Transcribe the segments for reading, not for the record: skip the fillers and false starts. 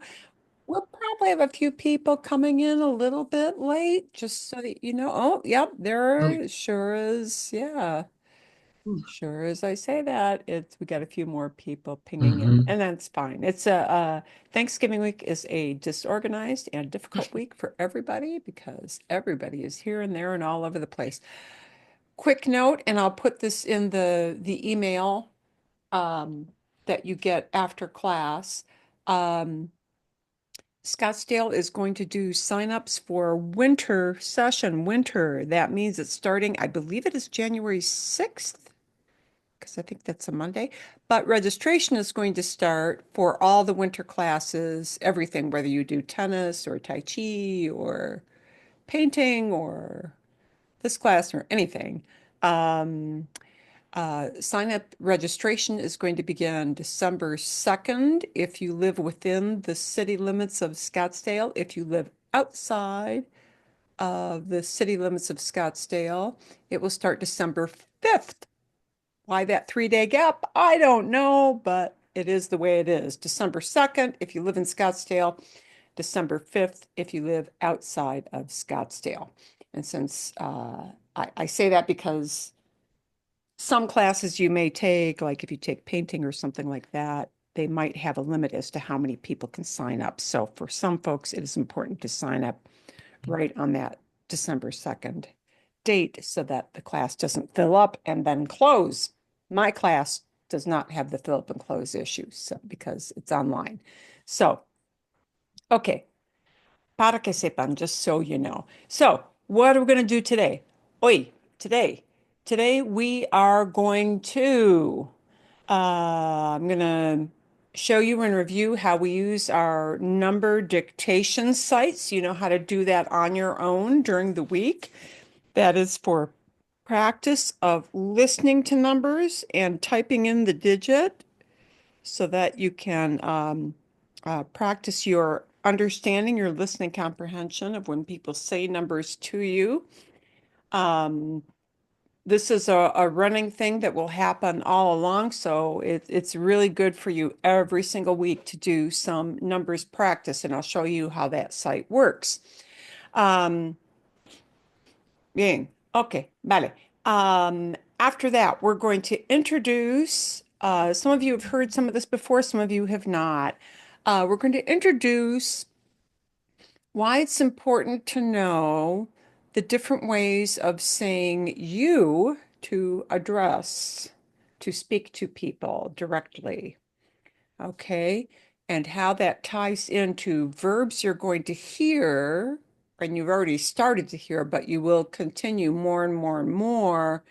now. We'll probably have a few people coming in a little bit late, just so that you know. Oh, yep, Really? there sure is. Yeah, Hmm. sure as I say that, we got a few more people pinging in, Mm-hmm. and that's fine. Thanksgiving week is a disorganized and difficult week for everybody because everybody is here and there and all over the place. Quick note, and I'll put this in the email um, that you get after class. Um, Scottsdale is going to do signups for winter session. Winter, that means it's starting, I believe it is January 6th, because I think that's a Monday. But registration is going to start for all the winter classes, everything, whether you do tennis or Tai Chi or painting or this class or anything. Um, Sign up registration is going to begin December 2nd if you live within the city limits of Scottsdale. If you live outside of the city limits of Scottsdale, it will start December 5th. Why that 3-day gap? I don't know, but it is the way it is. December 2nd if you live in Scottsdale, December 5th if you live outside of Scottsdale. And since I say that because some classes you may take, like if you take painting or something like that, they might have a limit as to how many people can sign up. So for some folks, it is important to sign up right on that December 2nd date so that the class doesn't fill up and then close. My class does not have the fill up and close issue so, because it's online. So, okay, para que sepan, just so you know. So, what are we going to do today? Oi, today. Today we are going to I'm gonna show you and review how we use our number dictation sites. You know how to do that on your own during the week. That is for practice of listening to numbers and typing in the digit so that you can practice your understanding, your listening comprehension of when people say numbers to you. Um, this is a running thing that will happen all along, so it's really good for you every single week to do some numbers practice, and I'll show you how that site works. Um, Bien, okay, vale. After that, we're going to introduce, some of you have heard some of this before, some of you have not. We're going to introduce why it's important to know the different ways of saying you to address, to speak to people directly, okay? And how that ties into verbs you're going to hear, and you've already started to hear, but you will continue more and more and more,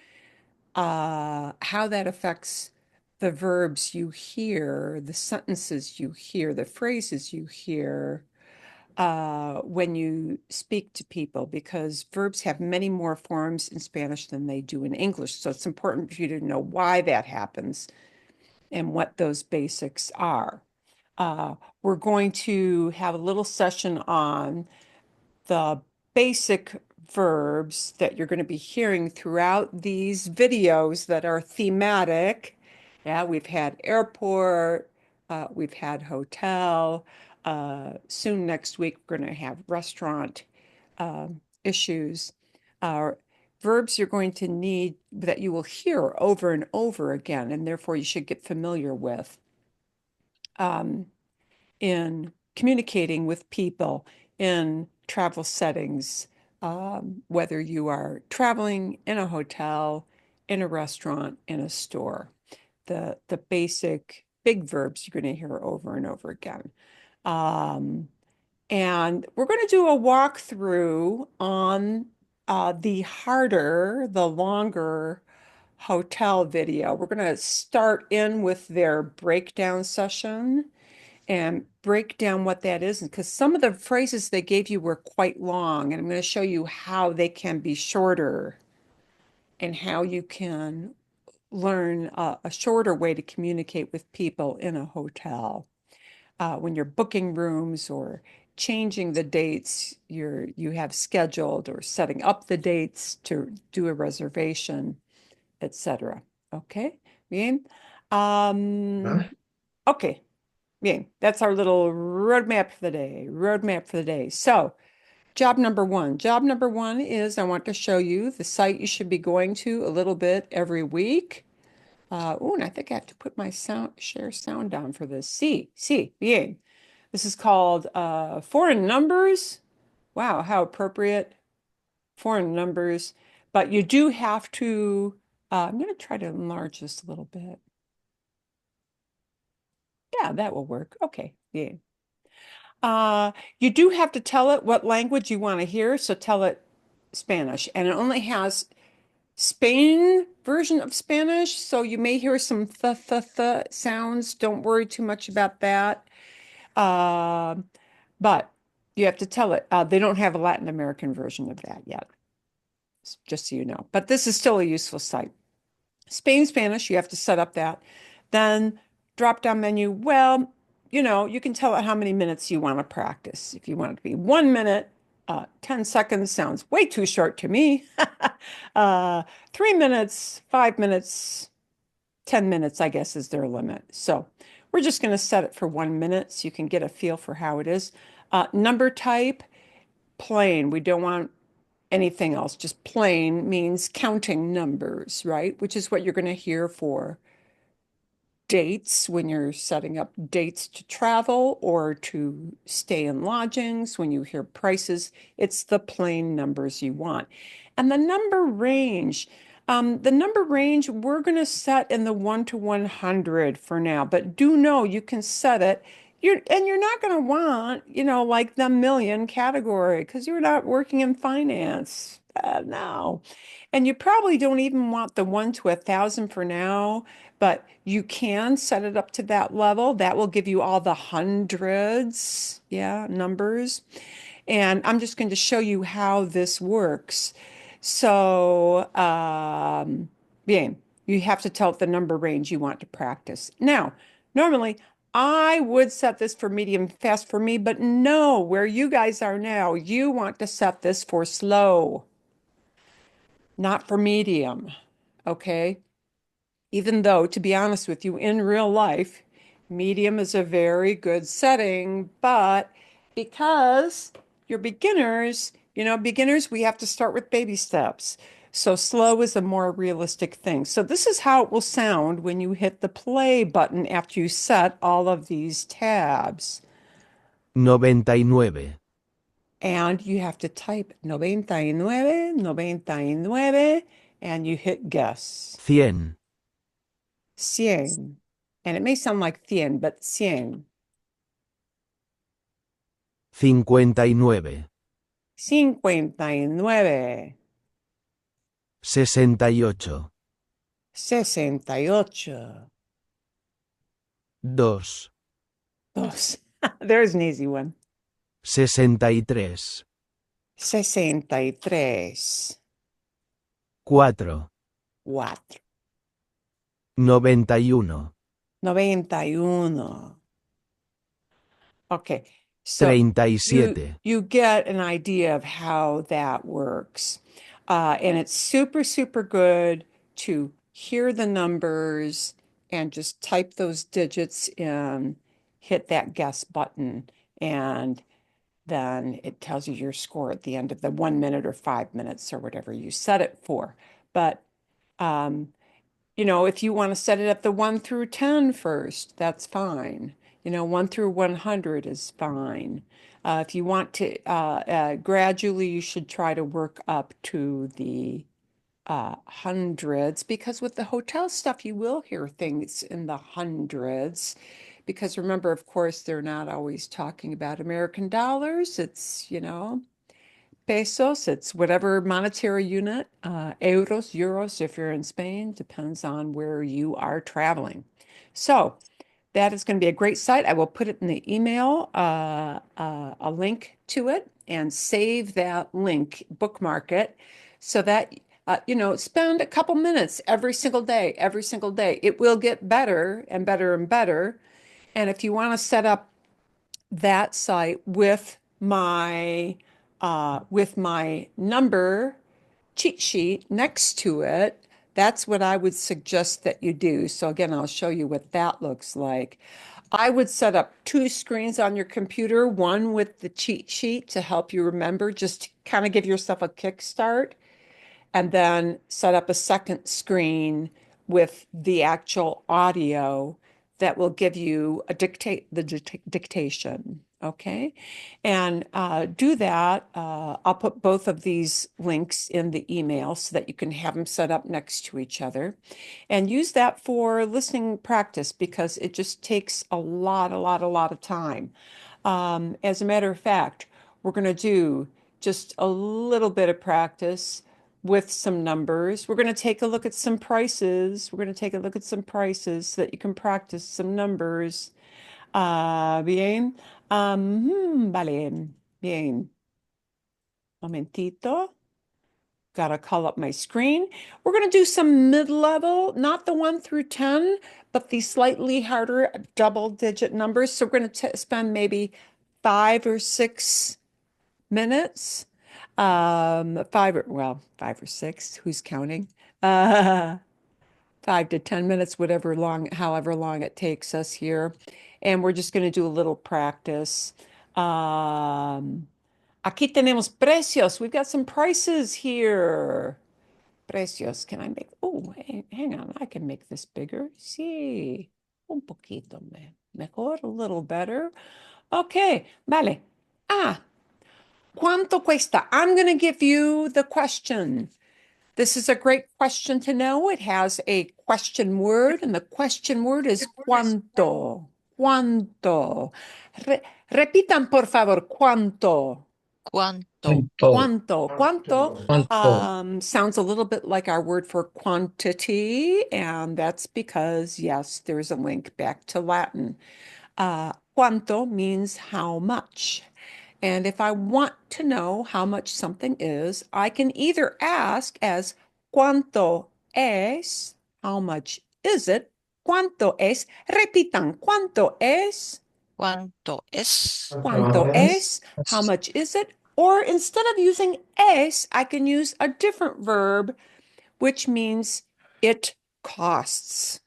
how that affects the verbs you hear, the sentences you hear, the phrases you hear when you speak to people because verbs have many more forms in Spanish than they do in English. So it's important for you to know why that happens and what those basics are. We're going to have a little session on the basic verbs that you're going to be hearing throughout these videos that are thematic. Yeah, we've had airport, we've had hotel. Soon next week, we're going to have restaurant issues. Uh, Verbs you're going to need that you will hear over and over again, and therefore you should get familiar with. In communicating with people in travel settings, whether you are traveling in a hotel, in a restaurant, in a store. The basic big verbs you're going to hear over and over again. Um, and we're going to do a walkthrough on the harder, the longer hotel video. We're going to start in with their breakdown session and break down what that is. Because some of the phrases they gave you were quite long, and I'm going to show you how they can be shorter and how you can learn a shorter way to communicate with people in a hotel. When you're booking rooms or changing the dates you have scheduled or setting up the dates to do a reservation, etc. Okay, bien. Um, ¿Vale? okay. Bien, that's our little roadmap for the day. Roadmap for the day. So, job number one. Job number one is I want to show you the site you should be going to a little bit every week. Oh, and I think I have to put my share sound down for this. Bien. This is called foreign numbers. Wow, how appropriate. Foreign numbers. But you do have to, I'm going to try to enlarge this a little bit. Yeah, that will work. Okay, yeah. You do have to tell it what language you want to hear, so tell it Spanish. And it only has Spain version of Spanish, so you may hear some th sounds. Don't worry too much about that. Uh, but you have to tell it. They don't have a Latin American version of that yet, just so you know. But this is still a useful site. Spain Spanish, you have to set up that. Then drop down menu. Well, you can tell it how many minutes you want to practice. If you want it to be 1 minute, 10 seconds sounds way too short to me. 3 minutes, 5 minutes, 10 minutes, I guess, is their limit. So we're just going to set it for 1 minute so you can get a feel for how it is. Number type, plain. We don't want anything else. Just plain means counting numbers, right? Which is what you're going to hear for dates when you're setting up dates to travel or to stay in lodgings. When you hear prices, it's the plain numbers you want. And the number range we're going to set in the 1 to 100 for now, but do know you can set it. You're not going to want, like the million category because you're not working in finance. No. And you probably don't even want the 1 to 1,000 for now, but you can set it up to that level. That will give you all the hundreds, yeah, numbers. And I'm just going to show you how this works. So, bien, you have to tell it the number range you want to practice. Now, normally I would set this for medium fast for me, but no, where you guys are now, you want to set this for slow, not for medium. Okay? Even though, to be honest with you, in real life, medium is a very good setting, but because you're beginners, beginners, we have to start with baby steps. So slow is a more realistic thing. So this is how it will sound when you hit the play button after you set all of these tabs. 99, And you have to type 99, 99, and you hit guess. 100, Cien. And it may sound like cien, but cien. 59, 59, 68, 68, 2, dos. There's an easy one. 63, 63, 4, 4, 91, 91. Okay, so you 37, you get an idea of how that works. And it's super, super good to hear the numbers and just type those digits in, hit that guess button, and then it tells you your score at the end of the 1 minute or 5 minutes or whatever you set it for. But um, if you want to set it at the 1 through 10 first, that's fine. 1 through 100 is fine. If you want to gradually, you should try to work up to the hundreds because with the hotel stuff, you will hear things in the hundreds. Because remember, of course, they're not always talking about American dollars. It's, pesos, it's whatever monetary unit, euros, euros, if you're in Spain, depends on where you are traveling. So that is going to be a great site. I will put it in the email, a link to it, and save that link, bookmark it, so that spend a couple minutes every single day, every single day. It will get better and better and better. And if you want to set up that site with my number cheat sheet next to it, that's what I would suggest that you do. So again, I'll show you what that looks like. I would set up two screens on your computer, one with the cheat sheet to help you remember, just to kind of give yourself a kickstart, and then set up a second screen with the actual audio that will give you a dictation. Okay. And do that. I'll put both of these links in the email so that you can have them set up next to each other and use that for listening practice because it just takes a lot of time. As a matter of fact, we're going to do just a little bit of practice with some numbers. We're going to take a look at some prices. We're going to take a look at some prices so that you can practice some numbers. Bien. Vale. Bien. Momentito. Gotta call up my screen. We're going to do some mid-level, not the 1 through 10, but the slightly harder double-digit numbers. So we're going to spend maybe 5 or 6 minutes. 5 or 6, who's counting? Uh, 5 to 10 minutes, however long it takes us here. And we're just going to do a little practice. Aquí tenemos precios. We've got some prices here. Precios. Can I make, oh, hang on. I can make this bigger. Sí, un poquito mejor, a little better. Okay, vale. ¿Cuánto cuesta? I'm going to give you the question. This is a great question to know. It has a question word, and the question word is cuánto. Cuánto. Repitan, por favor, cuánto. ¿Cuánto? Cuánto. Cuánto ¿Cuánto? sounds a little bit like our word for quantity, and that's because, yes, there's a link back to Latin. Cuánto means how much. And if I want to know how much something is, I can either ask as ¿cuánto es? How much is it? ¿Cuánto es? Repitan, ¿cuánto es? ¿Cuánto es? ¿Cuánto es? How much is it? Or instead of using es, I can use a different verb, which means it costs.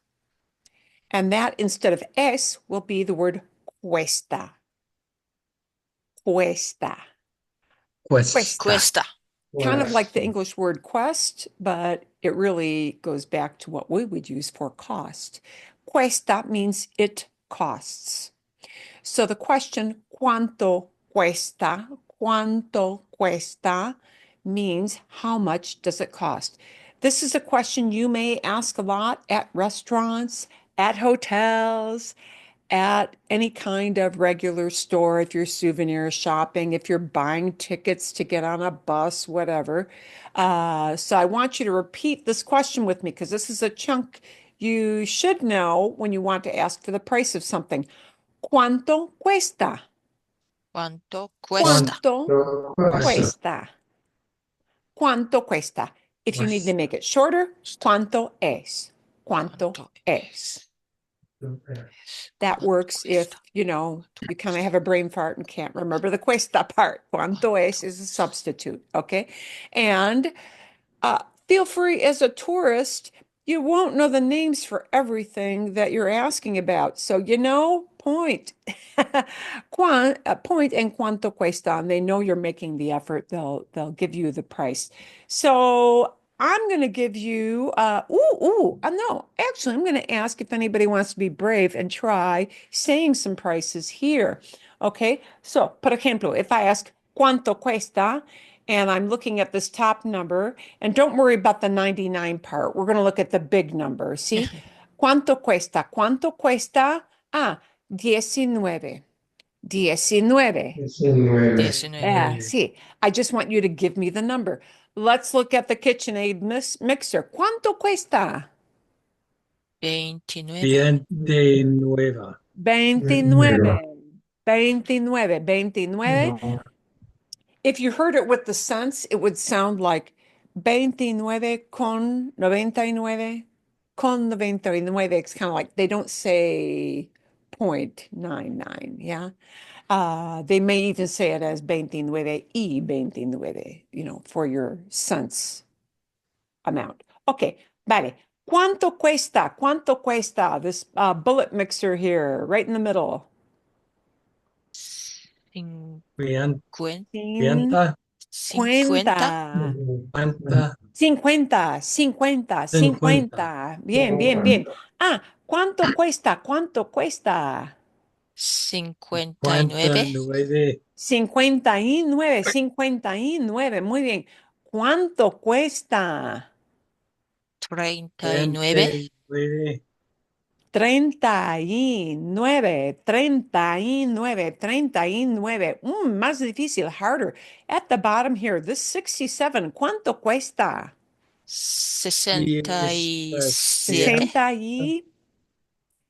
And that instead of es will be the word cuesta. Cuesta. Cuesta. Cuesta. Kind of like the English word quest, but it really goes back to what we would use for cost. Cuesta means it costs. So the question, ¿cuánto cuesta? ¿Cuánto cuesta? Means how much does it cost? This is a question you may ask a lot at restaurants, at hotels, at any kind of regular store, if you're souvenir shopping, if you're buying tickets to get on a bus, whatever. So I want you to repeat this question with me because this is a chunk you should know when you want to ask for the price of something. ¿Cuánto cuesta? ¿Cuánto cuesta? ¿Cuánto cuesta? ¿Cuánto cuesta? If you need to make it shorter, ¿cuánto es? ¿Cuánto es? That works if, you kind of have a brain fart and can't remember the cuesta part. ¿Cuánto es is a substitute, okay? And feel free as a tourist, you won't know the names for everything that you're asking about. So, point. Point en cuánto cuesta, and they know you're making the effort. They'll give you the price. So I'm going to give you, no, actually, I'm going to ask if anybody wants to be brave and try saying some prices here. Okay, so, por ejemplo, if I ask cuánto cuesta, and I'm looking at this top number, and don't worry about the 99 part. We're going to look at the big number. See? ¿Cuánto cuesta? ¿Cuánto cuesta? 19. 19. 19. Sí. I just want you to give me the number. Let's look at the KitchenAid mixer. ¿Cuánto cuesta? 29. 29. 29. 29. 29. If you heard it with the sense, it would sound like 29 con 99. Con 99. It's kind of like they don't say 0.99. Yeah. They may even say it as 29 y 29, for your sense amount. Okay, vale. ¿Cuánto cuesta? ¿Cuánto cuesta? This bullet mixer here, right in the middle. Cincuenta. Cincuenta. 50. 50. 50, 50, 50. 50. Bien, bien, bien. Ah, ¿cuánto cuesta? ¿Cuánto cuesta? 59. 59, 59. Muy bien. ¿Cuánto cuesta? 39. 39, 39, 39. Más difícil, harder. At the bottom here, this 67, ¿cuánto cuesta? 67. 66,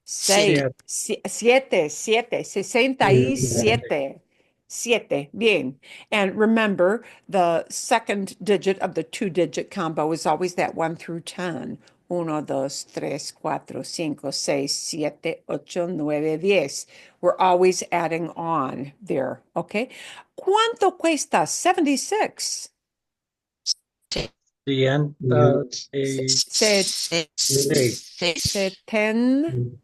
Siete. 7, 7, 67. 7. Bien. And remember, the second digit of the two-digit combo is always that 1 through 10. 1, 2, 3, 4, 5, 6, 7, 8, 9, 10. We're always adding on there, okay? ¿Cuánto cuesta 76? Ciento Se, seis. seten,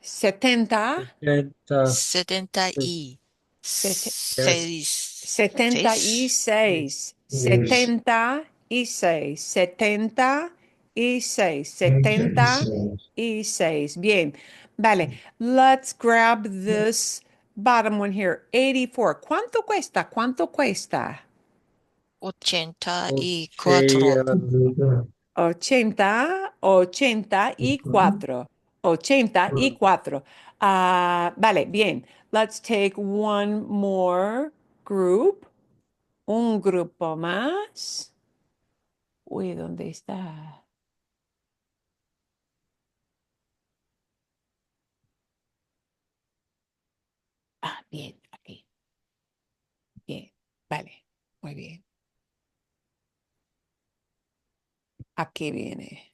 70, 70. 76, Seis. 76, 76, 76. Bien. Vale. Let's grab this bottom one here. 84. ¿Cuánto cuesta? ¿Cuánto cuesta? 84. 80, 84. 84. Vale, bien. Let's take one more group. Un grupo más. Uy, ¿dónde está? Bien, aquí. Bien, vale. Muy bien. Aquí viene.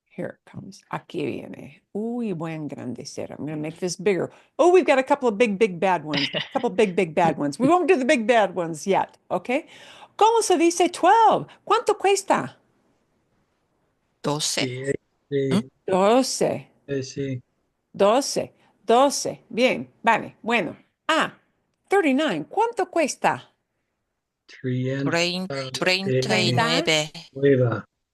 Here it comes. Aquí viene. Uy, voy a engrandecer. I'm going to make this bigger. Oh, we've got a couple of big, bad ones. A couple big, bad ones. We won't do the big, bad ones yet, okay? ¿Cómo se dice 12? ¿Cuánto cuesta? 12. ¿Mm? 12. Sí. 12. 12. Bien, vale. Bueno. 39. ¿Cuánto cuesta? 30 39.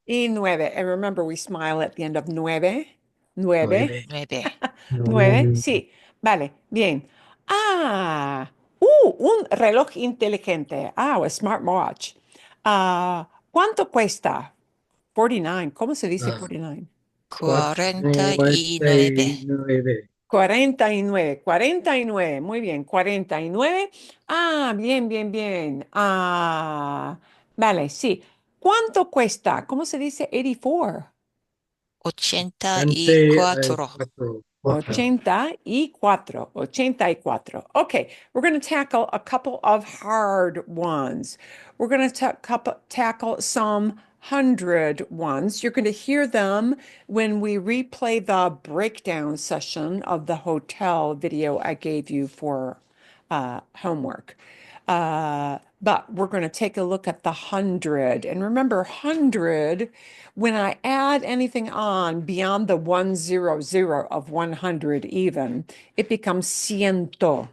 y 9. And remember, we smile at the end of nueve. Nueve. 9. 9. Sí. Vale. Bien. Ah. Un reloj inteligente. A smartwatch. ¿Cuánto cuesta? 49. ¿Cómo se dice 49? 49. 49, 49, muy bien, 49. Bien, bien, bien. Vale, sí. ¿Cuánto cuesta? ¿Cómo se dice 84? 84. 84, 84. Okay, we're going to tackle a couple of hard ones. We're going to tackle some 100 ones. You're going to hear them when we replay the breakdown session of the hotel video I gave you for homework. But we're going to take a look at the 100. And remember, 100, when I add anything on beyond the 100 of 100 even, it becomes ciento.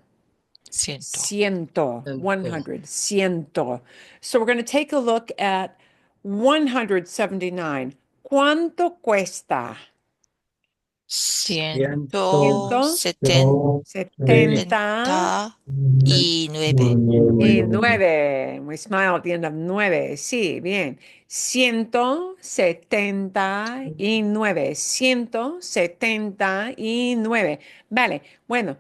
Ciento. Ciento, 100, ciento. So we're going to take a look at 179. ¿Cuánto cuesta? Ciento Ciento setenta y nueve. y nueve. We smile at the end of nueve. Sí, bien. 179. 179. Vale, bueno.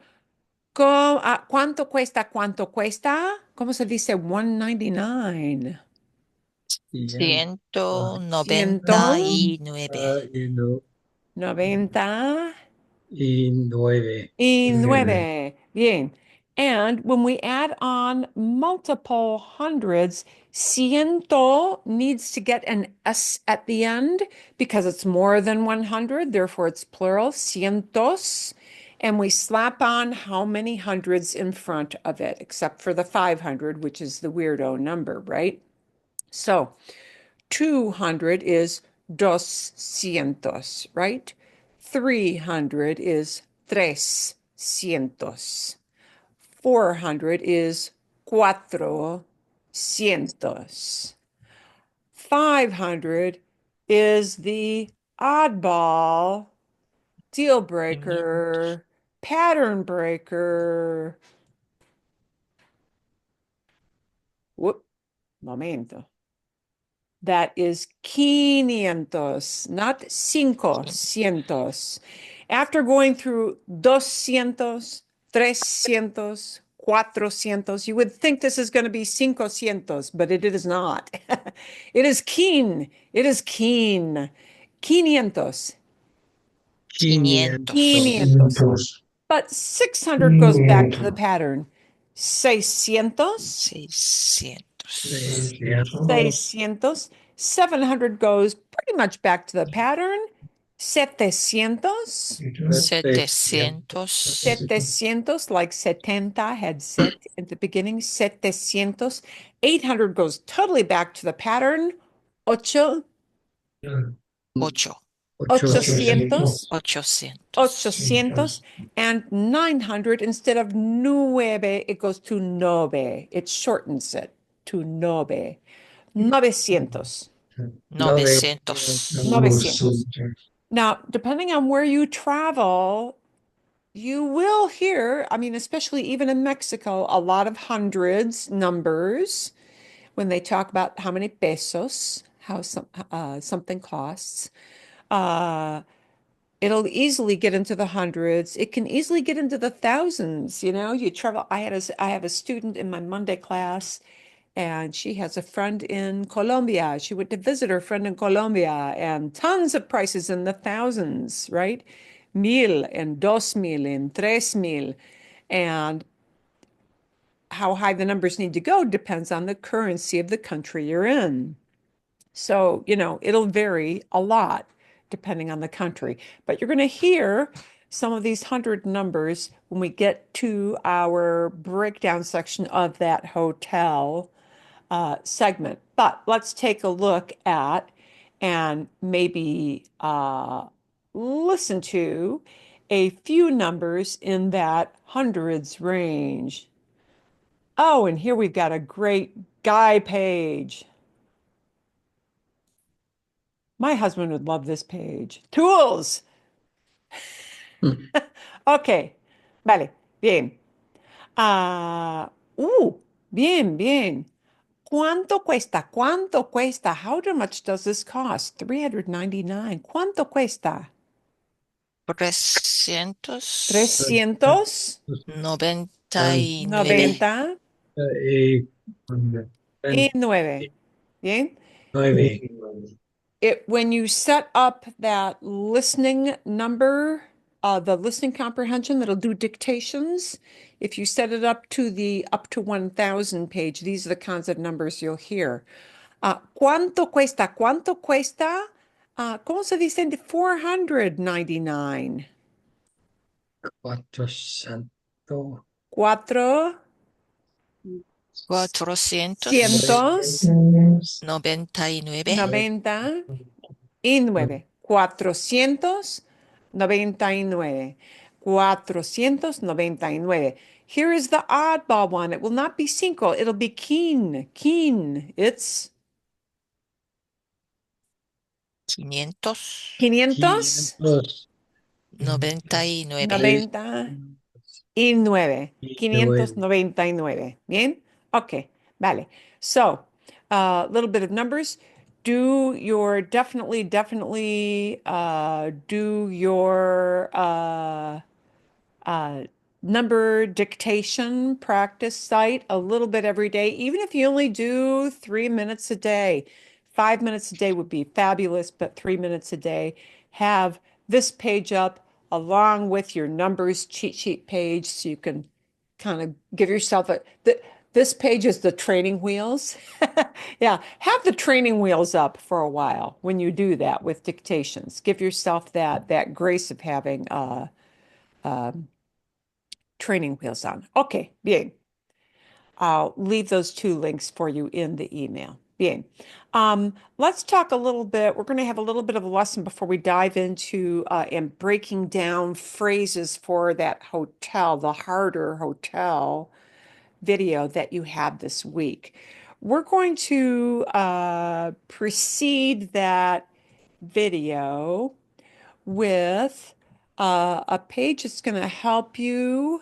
¿Cuánto cuesta? ¿Cuánto cuesta? ¿Cómo se dice? 199. Ciento noventa Ciento y nueve. noventa Y nueve. y nueve. Bien. And when we add on multiple hundreds, ciento needs to get an S at the end because it's more than 100. Therefore, it's plural, cientos. And we slap on how many hundreds in front of it, except for the 500, which is the weirdo number, right? So 200 is 200, right? 300 is 300. 400 is 400. 500 is the oddball, deal breaker, pattern breaker. Whoop, momento. That is 500, not 500. After going through 200, 300, 400, you would think this is going to be 500, but it is not. It is keen. It is keen. 500. 500. 500. But 600 goes back to the pattern. 600, 600. 600. 700 goes pretty much back to the pattern. 700. 700. 700, like 70 had set at the beginning. 700. 800 goes totally back to the pattern. 800. 800. 800. And 900, instead of nueve, it goes to nove. It shortens it to nove. 900. 900. Now, depending on where you travel, you will hear, I mean, especially even in Mexico, a lot of hundreds numbers when they talk about how many pesos, how something costs. It'll easily get into the hundreds. It can easily get into the thousands. You travel. I have a student in my Monday class, and she has a friend in Colombia. She went to visit her friend in Colombia, and tons of prices in the thousands, right? 1,000 and 2,000 and 3,000. And how high the numbers need to go depends on the currency of the country you're in. So, it'll vary a lot depending on the country. But you're going to hear some of these hundred numbers when we get to our breakdown section of that hotel segment. But let's take a look at and maybe listen to a few numbers in that hundreds range. Oh, and here we've got a great guy page. My husband would love this page. Tools. Ok, vale, bien. Bien, bien. ¿Cuánto cuesta? ¿Cuánto cuesta? How much does this cost? 399. ¿Cuánto cuesta? 399. 399. Bien. 9. When you set up that listening number, the listening comprehension that'll do dictations, if you set it up to the up to 1,000 page, these are the kinds of numbers you'll hear. ¿Cuánto cuesta? ¿Cuánto cuesta? ¿Cómo se dice? 499. 400. Cuatro cientos 499. 99. 499. 499. Here is the oddball one. It will not be cinco. It'll be keen. Keen. It's 500. 500. 99. 99. 599. Bien? Okay. Vale. So, a little bit of numbers. Do your definitely do your number dictation practice site a little bit every day, even if you only do 3 minutes a day. 5 minutes a day would be fabulous, but 3 minutes a day. Have this page up along with your numbers cheat sheet page so you can kind of give yourself this page is the training wheels. Yeah, have the training wheels up for a while when you do that with dictations. Give yourself that grace of having training wheels on. Okay, bien. I'll leave those two links for you in the email. Bien. Let's talk a little bit. We're going to have a little bit of a lesson before we dive into and breaking down phrases for that hotel, the harder hotel video that you had this week. We're going to precede that video with a page that's going to help you.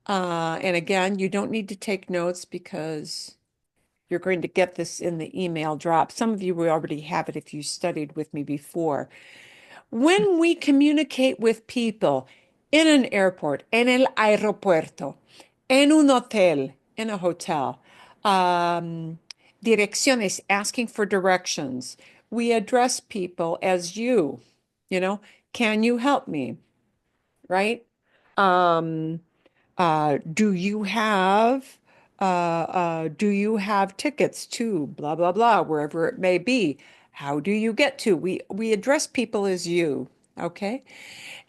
And again, you don't need to take notes because you're going to get this in the email drop. Some of you will already have it if you studied with me before. When we communicate with people in an airport, en el aeropuerto, en un hotel, in a hotel, direcciones, asking for directions, we address people as you know, can you help me? Right? Um, do you have tickets to blah blah blah wherever it may be? How do you get to? We address people as you, okay?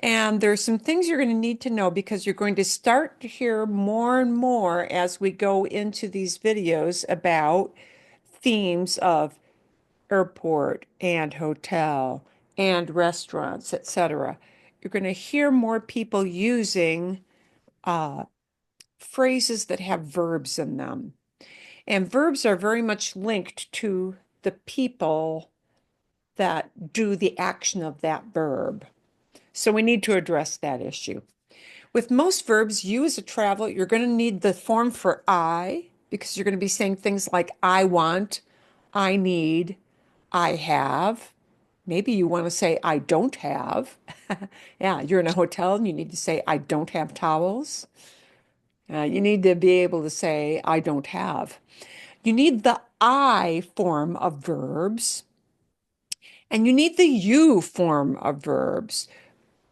And there's some things you're going to need to know because you're going to start to hear more and more as we go into these videos about themes of airport and hotel and restaurants, etc. You're going to hear more people using uh, phrases that have verbs in them. And verbs are very much linked to the people that do the action of that verb. So we need to address that issue. With most verbs, you as a traveler, you're going to need the form for I because you're going to be saying things like I want, I need, I have. Maybe you want to say I don't have. Yeah, you're in a hotel and you need to say I don't have towels. You need to be able to say, I don't have. You need the I form of verbs, and you need the you form of verbs.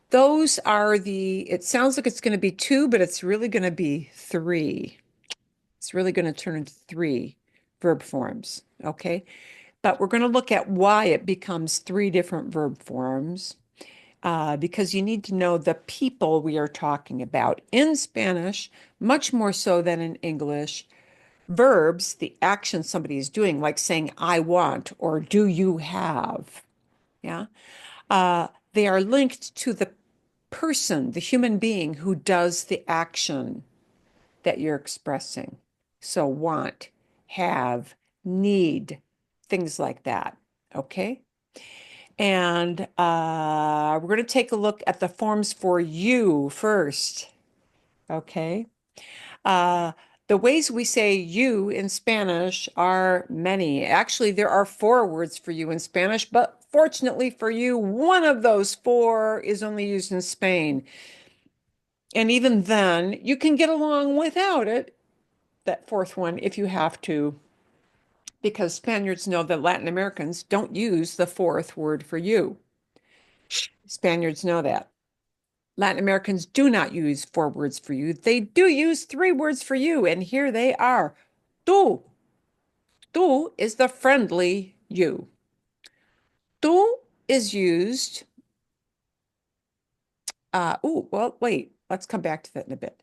Those are it sounds like it's going to be two, but it's really going to be three. It's really going to turn into three verb forms, okay? But we're going to look at why it becomes three different verb forms. Because you need to know the people we are talking about. In Spanish, much more so than in English, verbs, the action somebody is doing, like saying I want or do you have, yeah, they are linked to the person, the human being who does the action that you're expressing. So want, have, need, things like that. Okay. And we're going to take a look at the forms for you first. Okay. Uh, the ways we say you in Spanish are many. Actually, there are four words for you in Spanish, but fortunately for you, one of those four is only used in Spain. And even then, you can get along without it, that fourth one, if you have to, because Spaniards know that Latin Americans don't use the fourth word for you. Spaniards know that. Latin Americans do not use four words for you. They do use three words for you, and here they are. Tú. Tú is the friendly you. Tú is used. Well, wait. Let's come back to that in a bit.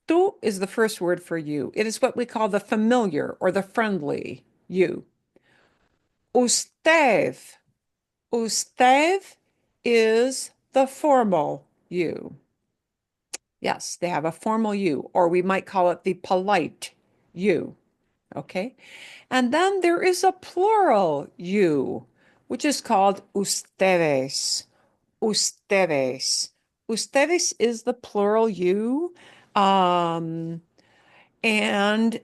Tú is the first word for you. It is what we call the familiar or the friendly you. Usted. Usted is the formal you. Yes, they have a formal you, or we might call it the polite you. Okay. And then there is a plural you, which is called ustedes. Ustedes. Ustedes is the plural you. Um, and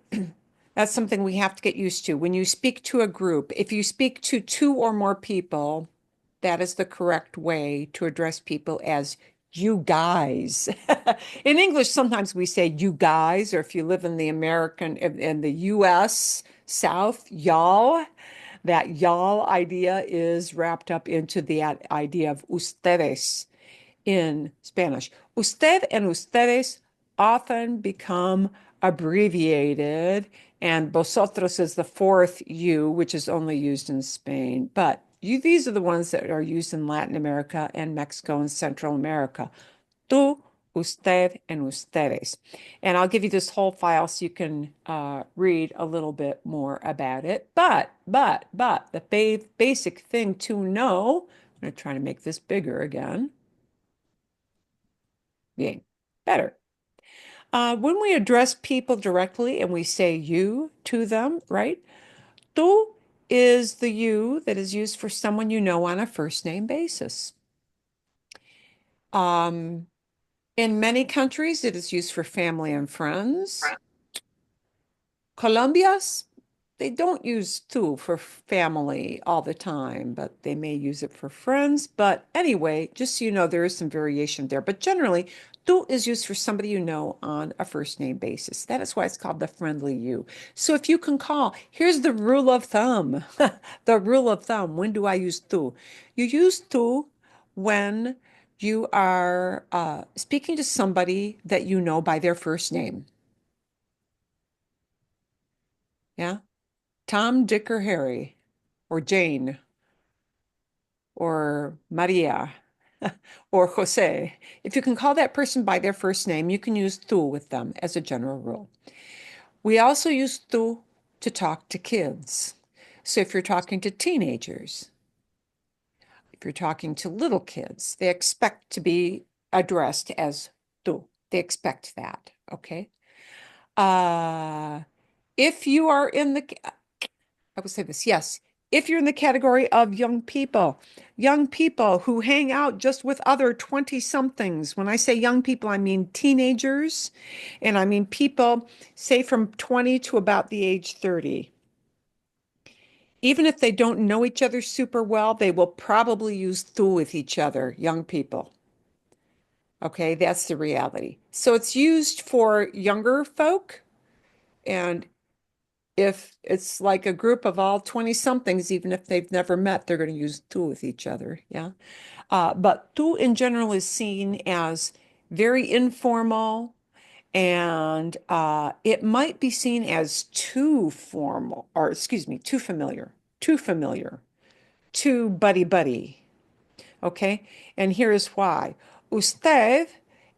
that's something we have to get used to. When you speak to a group, if you speak to two or more people, that is the correct way to address people as you guys. In English, sometimes we say you guys, or if you live in the in the US South, y'all. That y'all idea is wrapped up into the idea of ustedes in Spanish. Usted and ustedes often become abbreviated, and vosotros is the fourth you, which is only used in Spain. But these are the ones that are used in Latin America and Mexico and Central America. Tú, usted and ustedes. And I'll give you this whole file so you can read a little bit more about it. But the basic thing to know, I'm going to try to make this bigger again. Being better. When we address people directly and we say you to them, right? Tú is the you that is used for someone you know on a first name basis. Um, in many countries, it is used for family and friends. Colombia's, they don't use tú for family all the time, but they may use it for friends. But anyway, just so you know, there is some variation there. But generally, tú is used for somebody you know on a first name basis. That is why it's called the friendly you. So if you can call, here's the rule of thumb. The rule of thumb. When do I use tú? You use tú when you are speaking to somebody that you know by their first name. Yeah. Tom, Dick, or Harry, or Jane, or Maria, or Jose. If you can call that person by their first name, you can use tú with them as a general rule. We also use tú to talk to kids. So if you're talking to teenagers, if you're talking to little kids, they expect to be addressed as tú. They expect that, okay? Uh, if you are in the I would say this, yes. If you're in the category of young people who hang out just with other 20-somethings, when I say young people, I mean teenagers, and I mean people, say from 20 to about the age 30. Even if they don't know each other super well, they will probably use tú with each other, young people. Okay, that's the reality. So it's used for younger folk, and if it's like a group of all 20 somethings, even if they've never met, they're going to use tú with each other. Yeah. But tú in general is seen as very informal, and it might be seen as too formal, or excuse me, too familiar, too buddy. Okay. And here's why. Usted,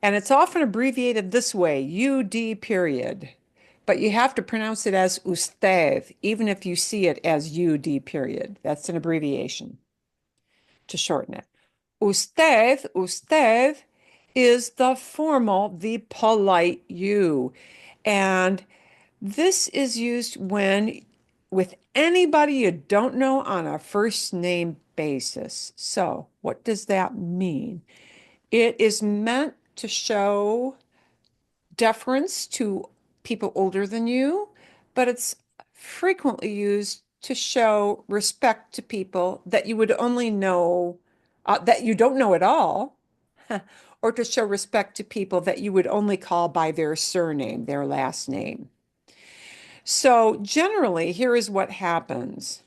and it's often abbreviated this way, UD period. But you have to pronounce it as usted, even if you see it as UD period. That's an abbreviation to shorten it. Usted is the formal, the polite you. And this is used when with anybody you don't know on a first name basis. So, what does that mean? It is meant to show deference to people older than you, but it's frequently used to show respect to people that you would only know, that you don't know at all, or to show respect to people that you would only call by their surname, their last name. So generally, here is what happens.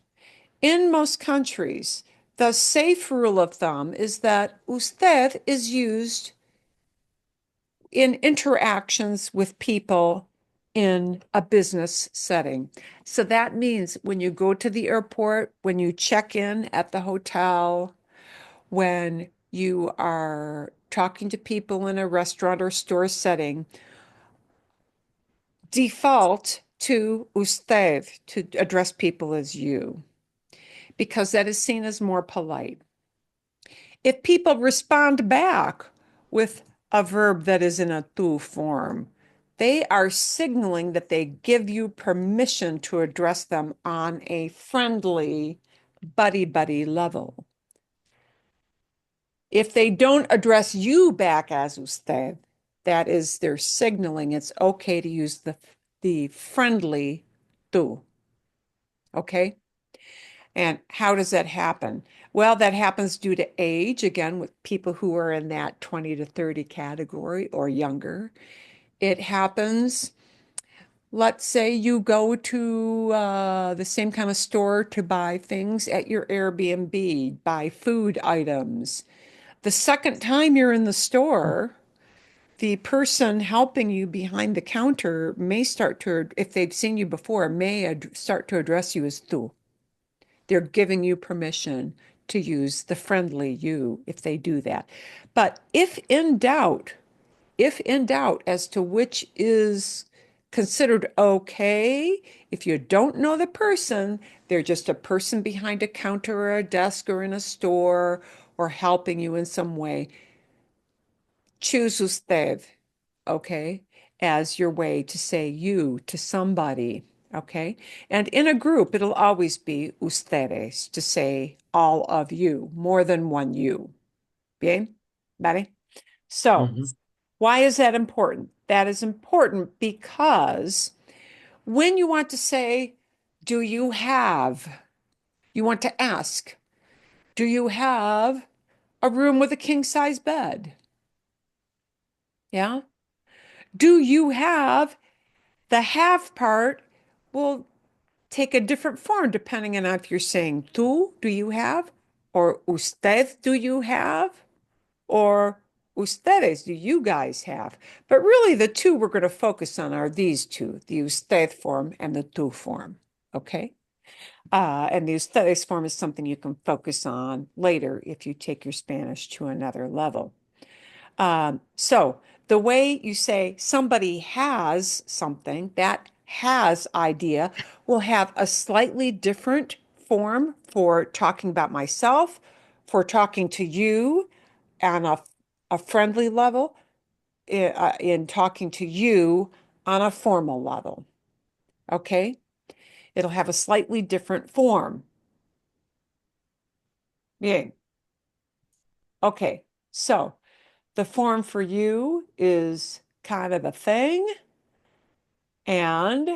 In most countries, the safe rule of thumb is that usted is used in interactions with people in a business setting. So that means when you go to the airport, when you check in at the hotel, when you are talking to people in a restaurant or store setting, default to usted, to address people as you, because that is seen as more polite. If people respond back with a verb that is in a tú form, they are signaling that they give you permission to address them on a friendly, buddy level. If they don't address you back as usted, that is, they're signaling it's okay to use the friendly tú. Okay? And how does that happen? Well, that happens due to age, again, with people who are in that 20 to 30 category or younger. It happens, let's say you go to the same kind of store to buy things at your Airbnb, buy food items. The second time you're in the store, the person helping you behind the counter may start to, if they've seen you before, may start to address you as tú. They're giving you permission to use the friendly you if they do that. But if in doubt, if in doubt as to which is considered okay, if you don't know the person, they're just a person behind a counter or a desk or in a store or helping you in some way, choose usted, okay, as your way to say you to somebody, okay? And in a group, it'll always be ustedes to say all of you, more than one you. Bien? Vale? So, why is that important? That is important because when you want to say, do you have, you want to ask, do you have a room with a king size bed? Yeah? Do you have the have part will take a different form depending on if you're saying tú, do you have? Or usted, do you have? Or ustedes, do you guys have? But really, the two we're going to focus on are these two, the usted form and the tú form. Okay? And the ustedes form is something you can focus on later if you take your Spanish to another level. So the way you say somebody has something, that has idea will have a slightly different form for talking about myself, for talking to you on a friendly level, in talking to you on a formal level. Okay? It'll have a slightly different form. Bien. Okay. So the form for you is kind of a thing. And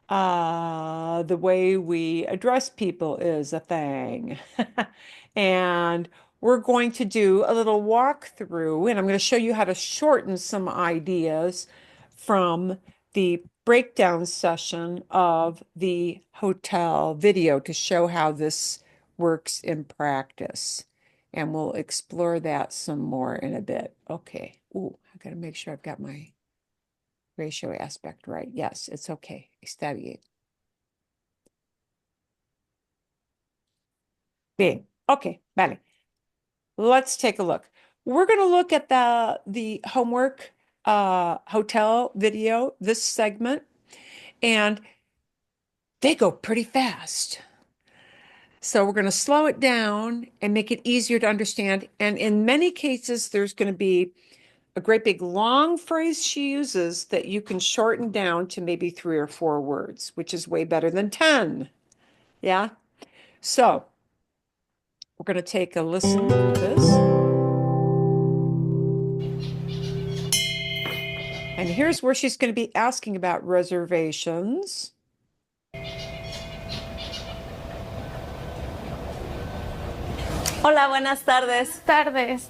the way we address people is a thing. And we're going to do a little walkthrough, and I'm going to show you how to shorten some ideas from the breakdown session of the hotel video to show how this works in practice. And we'll explore that some more in a bit. Okay. Ooh, I got to make sure I've got my ratio aspect right. Yes, it's okay. Está bien. Bien. Okay, vale. Let's take a look. We're going to look at the homework hotel video, this segment, and they go pretty fast. So we're going to slow it down and make it easier to understand. And in many cases, there's going to be a great big long phrase she uses that you can shorten down to maybe 3 or 4 words, which is way better than 10. Yeah? So we're going to take a listen to this. And here's where she's going to be asking about reservations. Hola, buenas tardes. Tardes.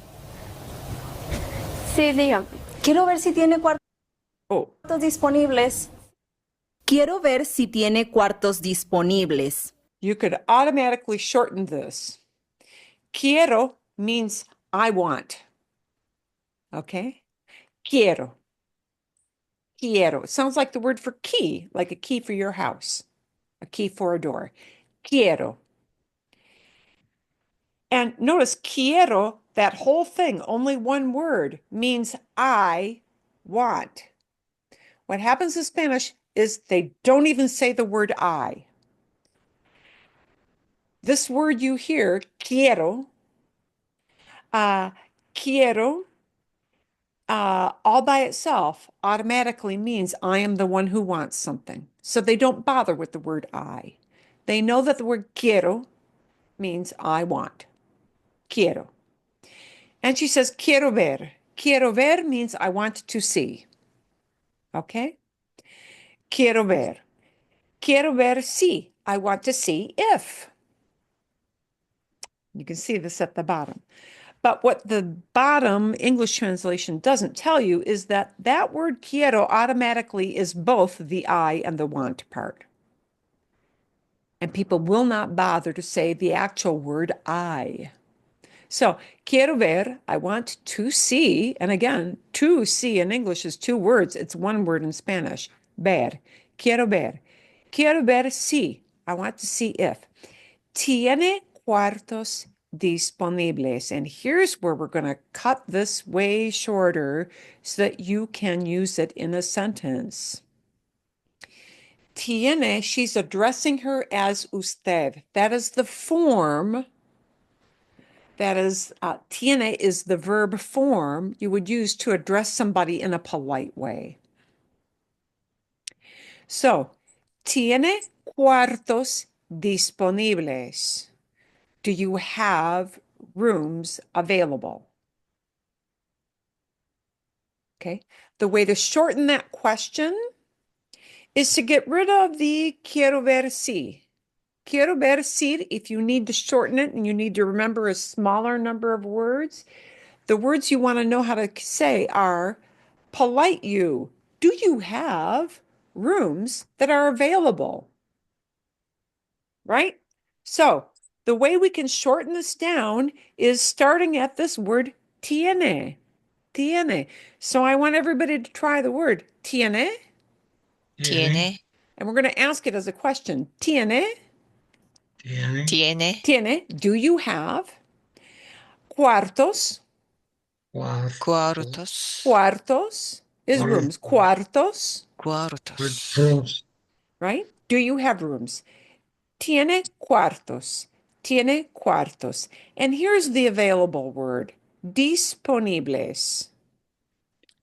Sí, dígame. Quiero ver si tiene cuartos Oh, disponibles. Quiero ver si tiene cuartos disponibles. you could automatically shorten this. Quiero means I want. Okay? Quiero. Quiero. It sounds like the word for key, like a key for your house, a key for a door. Quiero. And notice quiero, that whole thing, only one word, means I want. What happens in Spanish is they don't even say the word I. This word you hear, quiero, quiero, all by itself automatically means I am the one who wants something. So they don't bother with the word I. They know that the word quiero means I want. Quiero. And she says, quiero ver. Quiero ver means I want to see. Okay? Quiero ver. Quiero ver si. I want to see if. You can see this at the bottom. But what the bottom English translation doesn't tell you is that that word quiero automatically is both the I and the want part. And people will not bother to say the actual word I. So, quiero ver, I want to see. And again, to see in English is 2 words. It's 1 word in Spanish. Ver. Quiero ver. Quiero ver si. I want to see if. Tiene cuartos disponibles. And here's where we're going to cut this way shorter so that you can use it in a sentence. Tiene, she's addressing her as usted. That is the form. That is, tiene is the verb form you would use to address somebody in a polite way. So, tiene cuartos disponibles. Do you have rooms available? Okay. The way to shorten that question is to get rid of the quiero ver si. Quiero ver si, if you need to shorten it and you need to remember a smaller number of words, the words you want to know how to say are polite you. Do you have rooms that are available? Right? So the way we can shorten this down is starting at this word tiene. Tiene. So I want everybody to try the word tiene, Tiene. and we're going to ask it as a question. Tiene, Tiene. tiene, do you have cuartos? Cuartos. Cuartos is rooms. Cuartos, Cuartos. right? Do you have rooms? Tiene cuartos. Tiene cuartos. And here's the available word. Disponibles.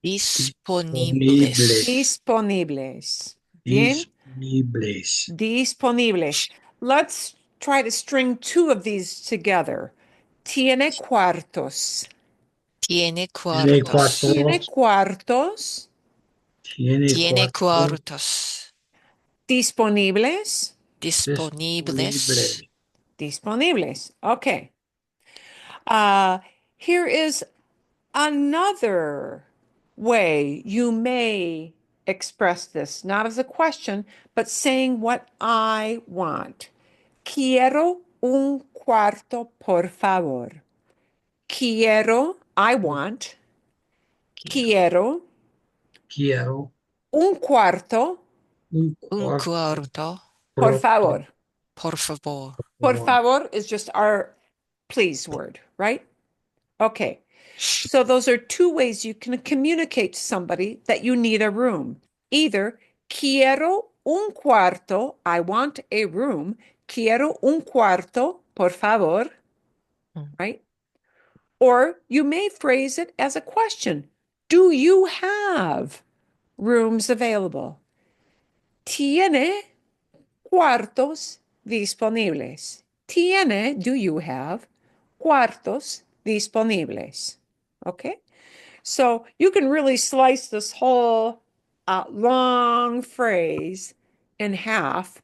Disponibles. Disponibles. Bien? Disponibles. Let's try to string two of these together. Tiene cuartos. Tiene cuartos. Tiene cuartos Tiene cuartos. disponibles. Disponibles. Disponibles. Okay. Here is another way you may express this, not as a question, but saying what I want. Quiero un cuarto, por favor. Quiero, I want. Quiero un cuarto, Un cuarto. por favor. Por favor. Por favor is just our please word, right? Okay. So those are two ways you can communicate to somebody that you need a room. Either quiero un cuarto, I want a room. Quiero un cuarto, por favor, right? Or you may phrase it as a question. Do you have rooms available? Tiene cuartos disponibles. Tiene, do you have cuartos disponibles? Okay. So you can really slice this whole long phrase in half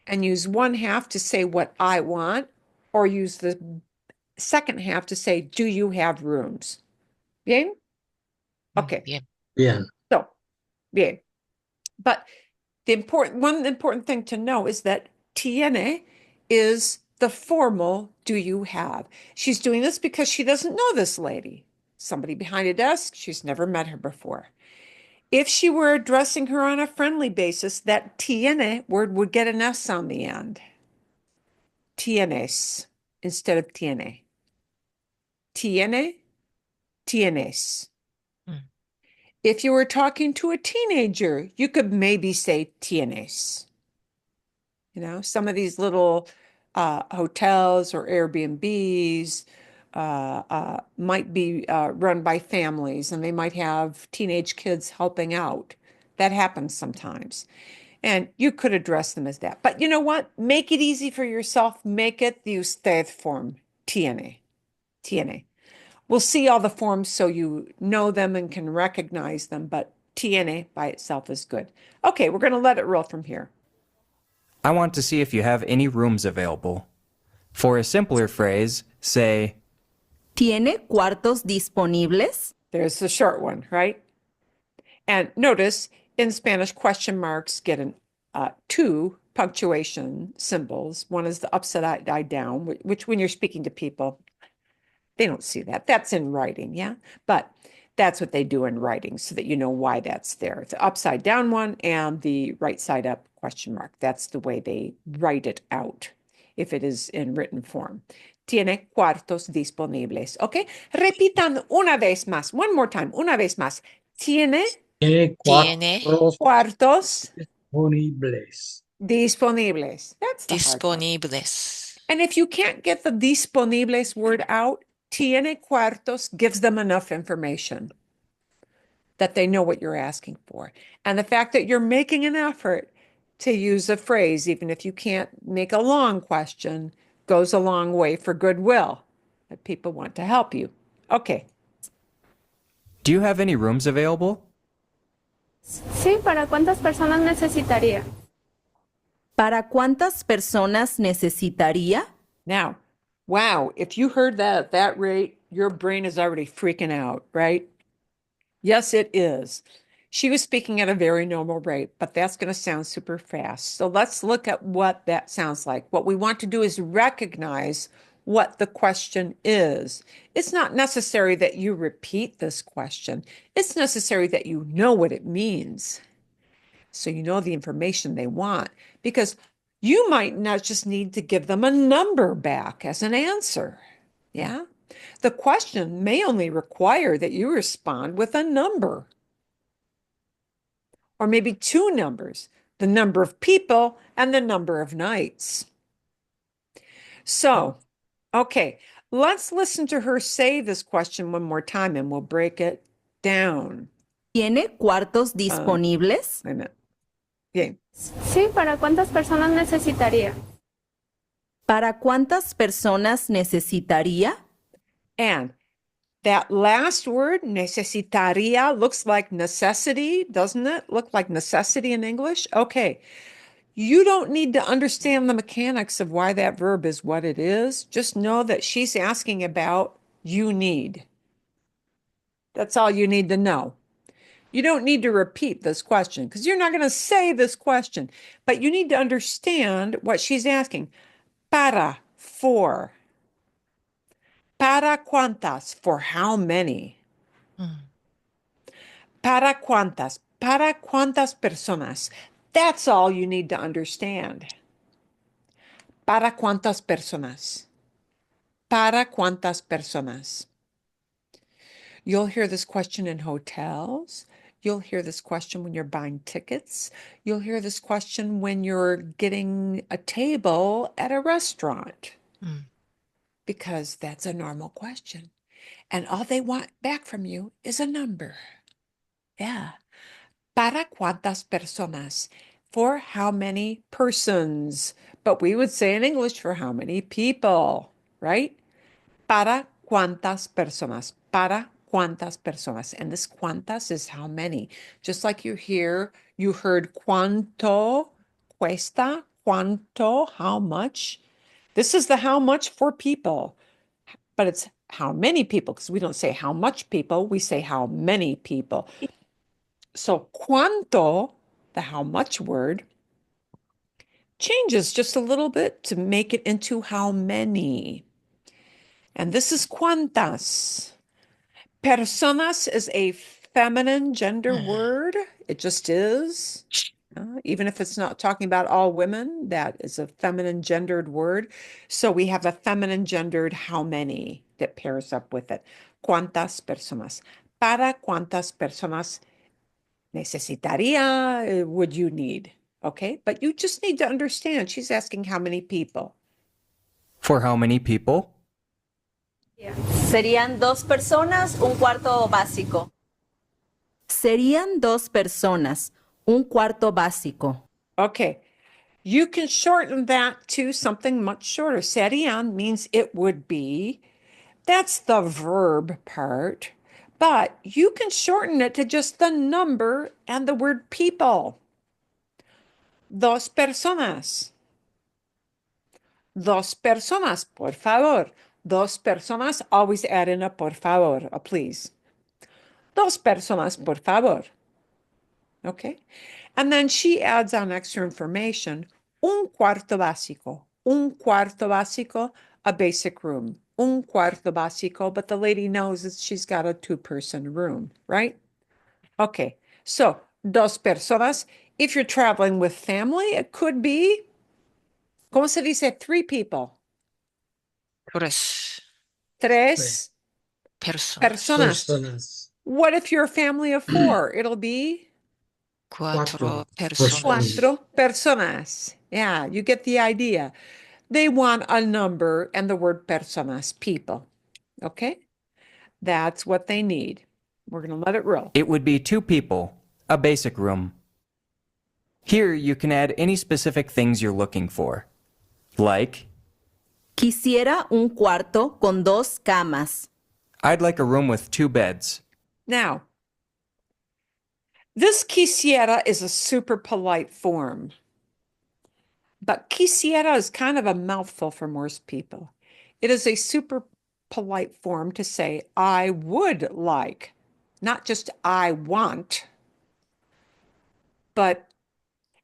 and use one half to say what I want, or use the second half to say, do you have rooms? Bien? Okay. Bien. So, bien. But one important thing to know is that tiene is the formal do you have. She's doing this because she doesn't know this lady. Somebody behind a desk, she's never met her before. If she were addressing her on a friendly basis, that tiene word would get an S on the end. Tienes instead of tiene. Tiene, tienes. If you were talking to a teenager, you could maybe say tienes. You know, some of these little hotels or Airbnbs might be run by families, and they might have teenage kids helping out. That happens sometimes. And you could address them as that. But you know what? Make it easy for yourself. Make it the usted form. Tiene. Tiene. We'll see all the forms so you know them and can recognize them, but tiene by itself is good. Okay, we're going to let it roll from here. I want to see if you have any rooms available. For a simpler phrase, say, ¿Tiene cuartos disponibles? There's the short one, right? And notice in Spanish, question marks get two punctuation symbols. One is the upside down, which when you're speaking to people, they don't see that. That's in writing, yeah? But that's what they do in writing so that you know why that's there. It's the upside down one and the right side up question mark. That's the way they write it out if it is in written form. Tiene cuartos disponibles. ¿Ok? Repitan una vez más. One more time. Una vez más. Tiene Tiene Tiene cuartos disponibles. disponibles. That's the hard part. disponibles. And if you can't get the disponibles word out, tiene cuartos gives them enough information that they know what you're asking for. And the fact that you're making an effort to use a phrase, even if you can't make a long question, goes a long way for goodwill, that people want to help you. Okay. Do you have any rooms available? Sí, ¿para cuántas personas necesitaría? ¿Para cuántas personas necesitaría? Now, wow, if you heard that at that rate, your brain is already freaking out, right? Yes, it is. She was speaking at a very normal rate, but that's going to sound super fast. So let's look at what that sounds like. What we want to do is recognize what the question is. It's not necessary that you repeat this question. It's necessary that you know what it means. So you know the information they want, because you might not just need to give them a number back as an answer. Yeah. The question may only require that you respond with a number, or maybe two numbers, the number of people and the number of nights. So, okay, let's listen to her say this question one more time and we'll break it down. ¿Tiene cuartos disponibles? Wait a minute. Okay. Sí, ¿para cuántas personas necesitaría? ¿Para cuántas personas necesitaría? And that last word, necesitaría, looks like necessity, doesn't it? Look like necessity in English? Okay. You don't need to understand the mechanics of why that verb is what it is. Just know that she's asking about you need. That's all you need to know. You don't need to repeat this question because you're not going to say this question, but you need to understand what she's asking. Para, for. Para cuántas, for how many. Para cuántas personas. That's all you need to understand. Para cuántas personas. Para cuántas personas. You'll hear this question in hotels. You'll hear this question when you're buying tickets. You'll hear this question when you're getting a table at a restaurant, because that's a normal question. And all they want back from you is a number. Yeah. Para cuántas personas? For how many persons? But we would say in English, for how many people, right? Para cuántas personas? Para cuántas personas? And this cuántas is how many. Just like you heard cuánto cuesta, cuánto, how much. This is the how much for people, but it's how many people, because we don't say how much people, we say how many people. So cuánto, the how much word, changes just a little bit to make it into how many. And this is cuántas. Personas is a feminine gender word. It just is. Even if it's not talking about all women, that is a feminine gendered word. So we have a feminine gendered how many that pairs up with it. ¿Cuántas personas? Para cuántas personas necesitaría, would you need? Okay, but you just need to understand she's asking how many people. For how many people? Serían dos personas, un cuarto básico. Serían dos personas, un cuarto básico. Okay, you can shorten that to something much shorter. Serían means it would be. That's the verb part. But you can shorten it to just the number and the word people. Dos personas. Dos personas, por favor. Dos personas, always add in a por favor, a please. Dos personas, por favor. Okay? And then she adds on extra information, un cuarto básico. Un cuarto básico, a basic room. Un cuarto básico, but the lady knows that she's got a two-person room, right? Okay, so dos personas. If you're traveling with family, it could be, ¿cómo se dice? Three people. Tres Tres personas. personas. Personas. What if you're a family of four? It'll be Cuatro Cuatro personas. cuatro personas. Yeah, you get the idea. They want a number and the word personas, people. Okay? That's what they need. We're going to let it roll. It would be 2 people, a basic room. Here you can add any specific things you're looking for, like, Quisiera un cuarto con 2 camas. I'd like a room with 2 beds. Now, this quisiera is a super polite form, but quisiera is kind of a mouthful for most people. It is a super polite form to say, I would like, not just I want, but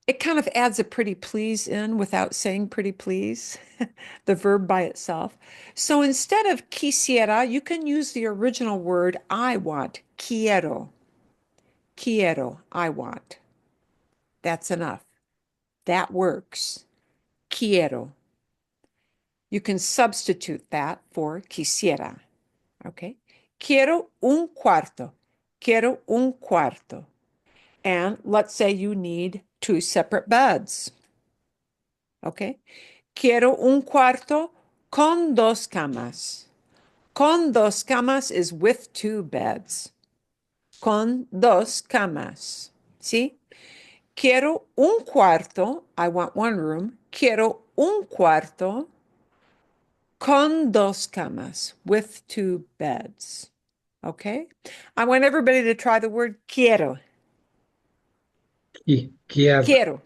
it kind of adds a pretty please in without saying pretty please, the verb by itself. So instead of quisiera, you can use the original word I want, quiero. Quiero, I want. That's enough. That works. Quiero. You can substitute that for quisiera. Okay? Quiero un cuarto. Quiero un cuarto. And let's say you need 2 separate beds. Okay? Quiero un cuarto con 2 camas. Con 2 camas is with 2 beds. Con 2 camas. See? Quiero un cuarto. I want 1 room. Quiero un cuarto con 2 camas, with 2 beds. Okay? I want everybody to try the word quiero. Quiero. Quiero.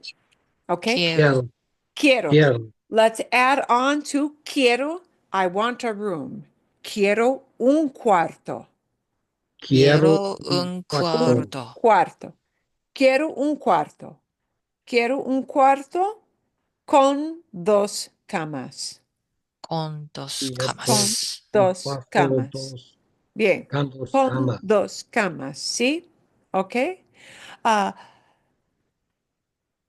Okay? Quiero. Quiero. Quiero. Let's add on to quiero. I want a room. Quiero un cuarto. Quiero un cuarto. Cuarto. Quiero un cuarto. Quiero un cuarto con 2 camas. Con 2 Quiero camas. un 2 cuarto, camas. 2 Bien. con 2 Con camas. 2 camas. ¿Sí? Okay.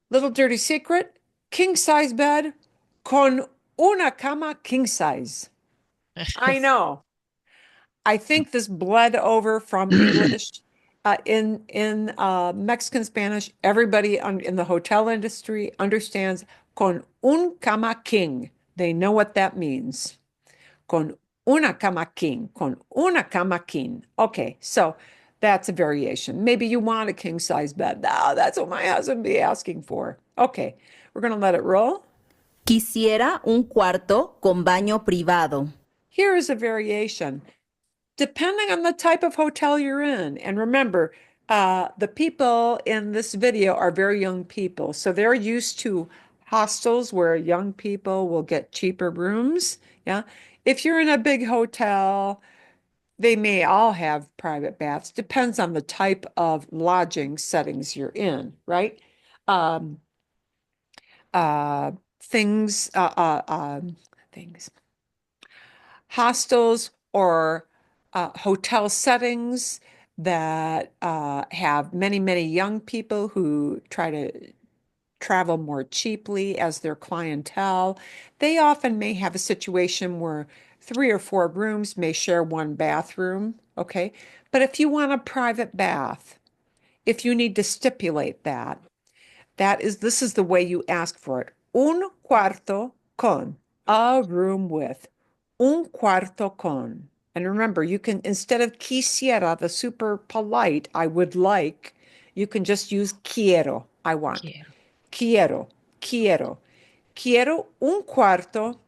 Little dirty secret, king size bed con una cama king size. I know. I think this bled over from English. In Mexican Spanish, everybody in the hotel industry understands con un cama king. They know what that means. Con una cama king. Con una cama king. Okay, so that's a variation. Maybe you want a king size bed. No, that's what my husband be asking for. Okay, we're going to let it roll. Quisiera un cuarto con baño privado. Here is a variation. Depending on the type of hotel you're in, and remember, the people in this video are very young people, so they're used to hostels where young people will get cheaper rooms. Yeah. If you're in a big hotel, they may all have private baths. Depends on the type of lodging settings you're in, right? Um, things, things, hostels or hotel settings that have many, many young people who try to travel more cheaply as their clientele. They often may have a situation where 3 or 4 rooms may share 1 bathroom, okay? But if you want a private bath, if you need to stipulate that, this is the way you ask for it. Un cuarto con, a room with. Un cuarto con. And remember, you can, instead of quisiera, the super polite, I would like, you can just use quiero, I want. Quiero. Quiero, quiero. Quiero un cuarto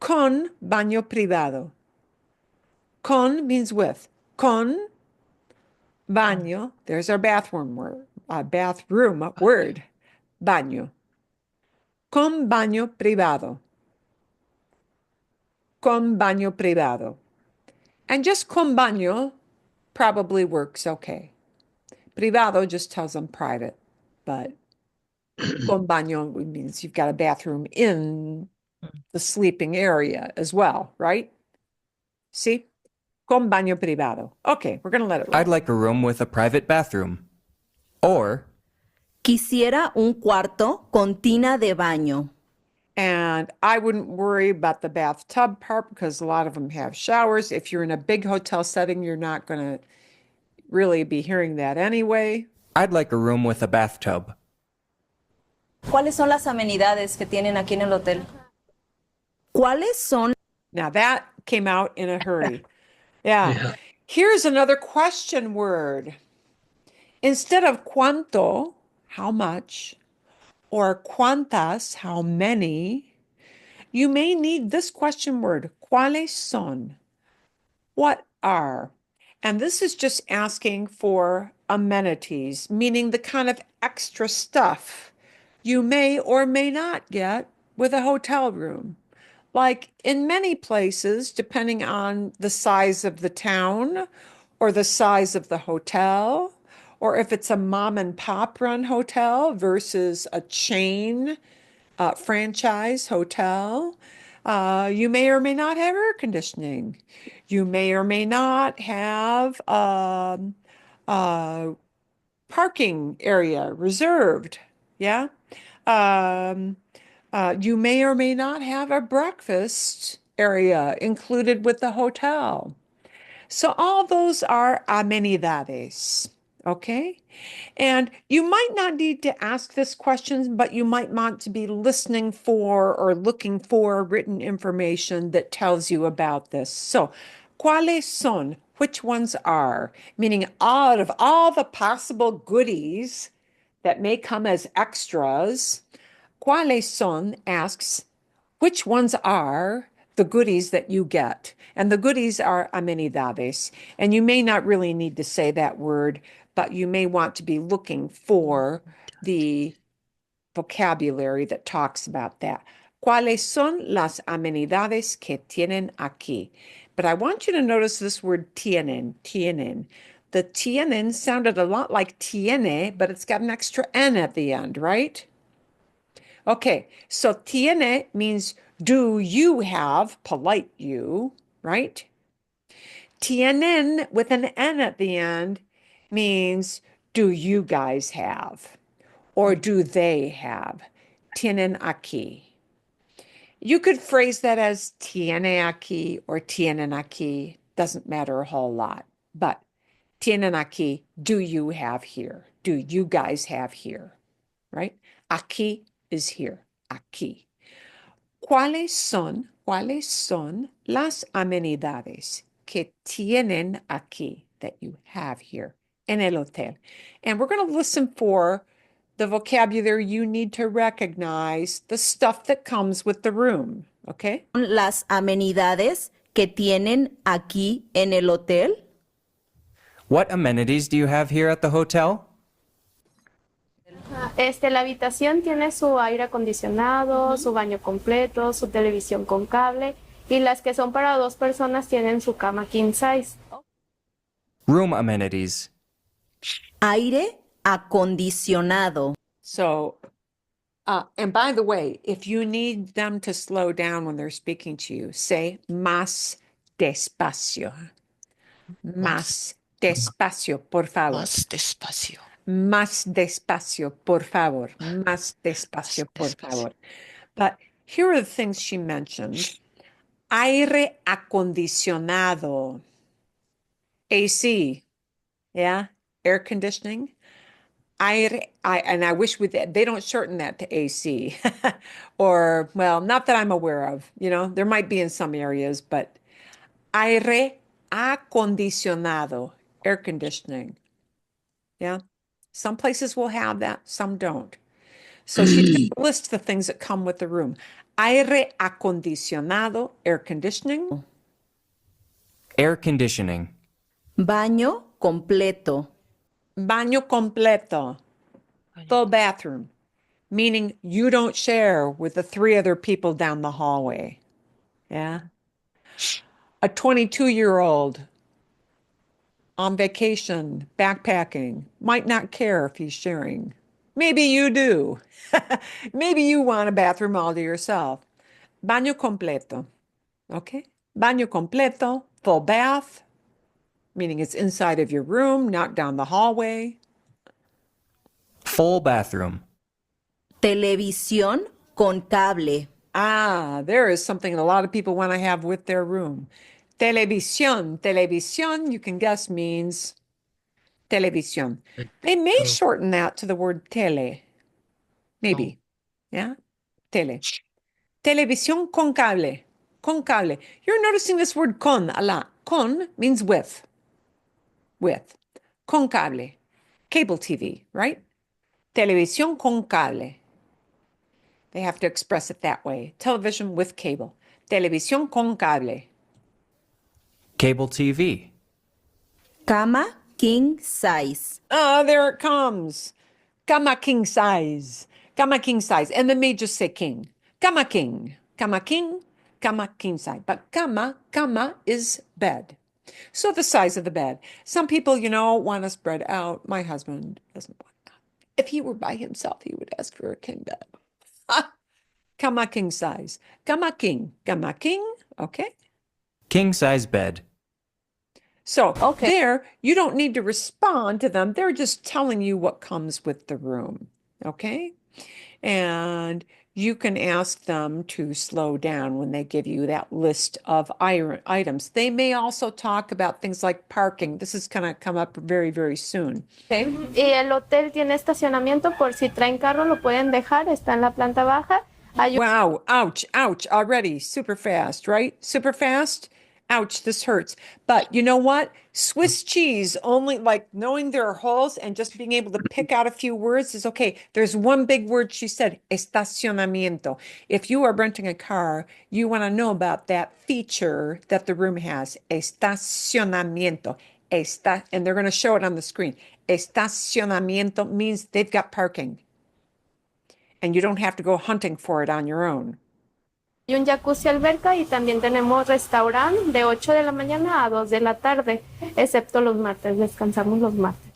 con baño privado. Con means with. Con baño, there's our bathroom word, bathroom word. Baño. Con baño privado. Con baño privado. And just con baño probably works okay. Privado just tells them private, but con baño means you've got a bathroom in the sleeping area as well, right? See? Con baño privado. Okay, we're going to let it roll. I'd like a room with a private bathroom. Or, Quisiera un cuarto con tina de baño. And I wouldn't worry about the bathtub part because a lot of them have showers. If you're in a big hotel setting, you're not going to really be hearing that anyway. I'd like a room with a bathtub. ¿Cuáles son las amenidades que tienen aquí en el hotel? ¿Cuáles son? Now that came out in a hurry. Yeah. Yeah. Here's another question word. Instead of cuánto, how much, or cuántas, how many, you may need this question word, ¿cuáles son? What are? And this is just asking for amenities, meaning the kind of extra stuff you may or may not get with a hotel room. Like in many places, depending on the size of the town or the size of the hotel, or if it's a mom and pop run hotel versus a chain franchise hotel, you may or may not have air conditioning. You may or may not have parking area reserved. Yeah. You may or may not have a breakfast area included with the hotel. So all those are amenidades, okay? And you might not need to ask this question, but you might want to be listening for or looking for written information that tells you about this. So, ¿cuáles son? Which ones are? Meaning out of all the possible goodies that may come as extras, ¿cuáles son asks which ones are the goodies that you get? And the goodies are amenidades. And you may not really need to say that word, but you may want to be looking for the vocabulary that talks about that. ¿Cuáles son las amenidades que tienen aquí? But I want you to notice this word tienen. The tienen sounded a lot like tiene, but it's got an extra N at the end, right? Okay, so tiene means do you have, polite you, right? Tienen with an N at the end means do you guys have or do they have? Tienen aquí. You could phrase that as tiene aquí or tienen aquí. Doesn't matter a whole lot, but tienen aquí, do you have here? Do you guys have here? Right? Aquí is here. Aquí. ¿Cuáles son las amenidades que tienen aquí that you have here en el hotel? And we're going to listen for the vocabulary you need to recognize, the stuff that comes with the room, okay? Las amenidades que tienen aquí en el hotel. What amenities do you have here at the hotel? La habitación tiene su aire acondicionado, su baño completo, su televisión con cable y las que son para 2 personas tienen su cama king size. Room amenities. Aire acondicionado. So, and by the way, if you need them to slow down when they're speaking to you, say más despacio. Más despacio, por favor. Más despacio. Más despacio, por favor. Más despacio, por favor. But here are the things she mentioned. Aire acondicionado. AC. Yeah? Air conditioning. And I wish they don't shorten that to AC. Or, well, not that I'm aware of. There might be in some areas, but aire acondicionado, air conditioning. Yeah. Some places will have that, some don't. So she's going to list the things that come with the room. Aire acondicionado, air conditioning. Air conditioning. Baño completo. Baño completo, full bathroom, meaning you don't share with the 3 other people down the hallway. Yeah. A 22-year-old on vacation, backpacking, might not care if he's sharing. Maybe you do. Maybe you want a bathroom all to yourself. Baño completo. Okay? Baño completo, full bath, meaning it's inside of your room, not down the hallway. Full bathroom. Televisión con cable. Ah, there is something a lot of people want to have with their room. Televisión. Televisión, you can guess, means televisión. They may shorten that to the word tele. Maybe. Yeah? Tele. Televisión con cable. Con cable. You're noticing this word con a lot. Con means with. With. Con cable. Cable TV, right? Televisión con cable. They have to express it that way. Television with cable. Televisión con cable. Cable TV. Cama king size. Ah, there it comes. Cama king size. Cama king size. And then may just say king. Cama king. Cama king. Cama king size. But cama is bed. So the size of the bed. Some people, want to spread out. My husband doesn't want that. If he were by himself, he would ask for a king bed. Cama king size. Cama king. Cama king. Okay. King size bed. So Okay. there, you don't need to respond to them. They're just telling you what comes with the room. Okay. And you can ask them to slow down when they give you that list of items. They may also talk about things like parking. This is going to come up very, very soon. Okay. Y el hotel tiene estacionamiento por si traen carro, lo pueden dejar, está en la planta baja. Hay un Wow, ouch, ouch, already super fast, right? Super fast. Ouch, this hurts. But you know what? Swiss cheese, only like knowing there are holes and just being able to pick out a few words is okay. There's one big word she said, estacionamiento. If you are renting a car, you want to know about that feature that the room has, estacionamiento. And they're going to show it on the screen. Estacionamiento means they've got parking. And you don't have to go hunting for it on your own. Hay un jacuzzi alberca y también tenemos restaurante de 8 de la mañana a 2 de la tarde, excepto los martes, descansamos los martes.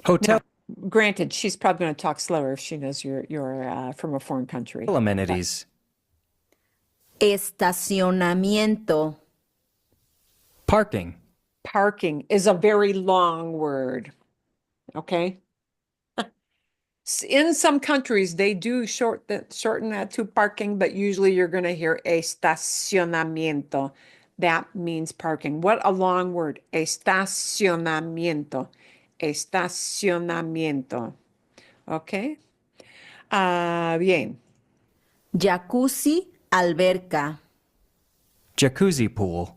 Hotel Granted, she's probably going to talk slower if she knows you're from a foreign country. amenities. Estacionamiento. Parking. Parking is a very long word. Okay. In some countries, they do shorten that to parking, but usually you're going to hear estacionamiento. That means parking. What a long word. Estacionamiento. Estacionamiento. Okay. Bien. Jacuzzi alberca. Jacuzzi pool.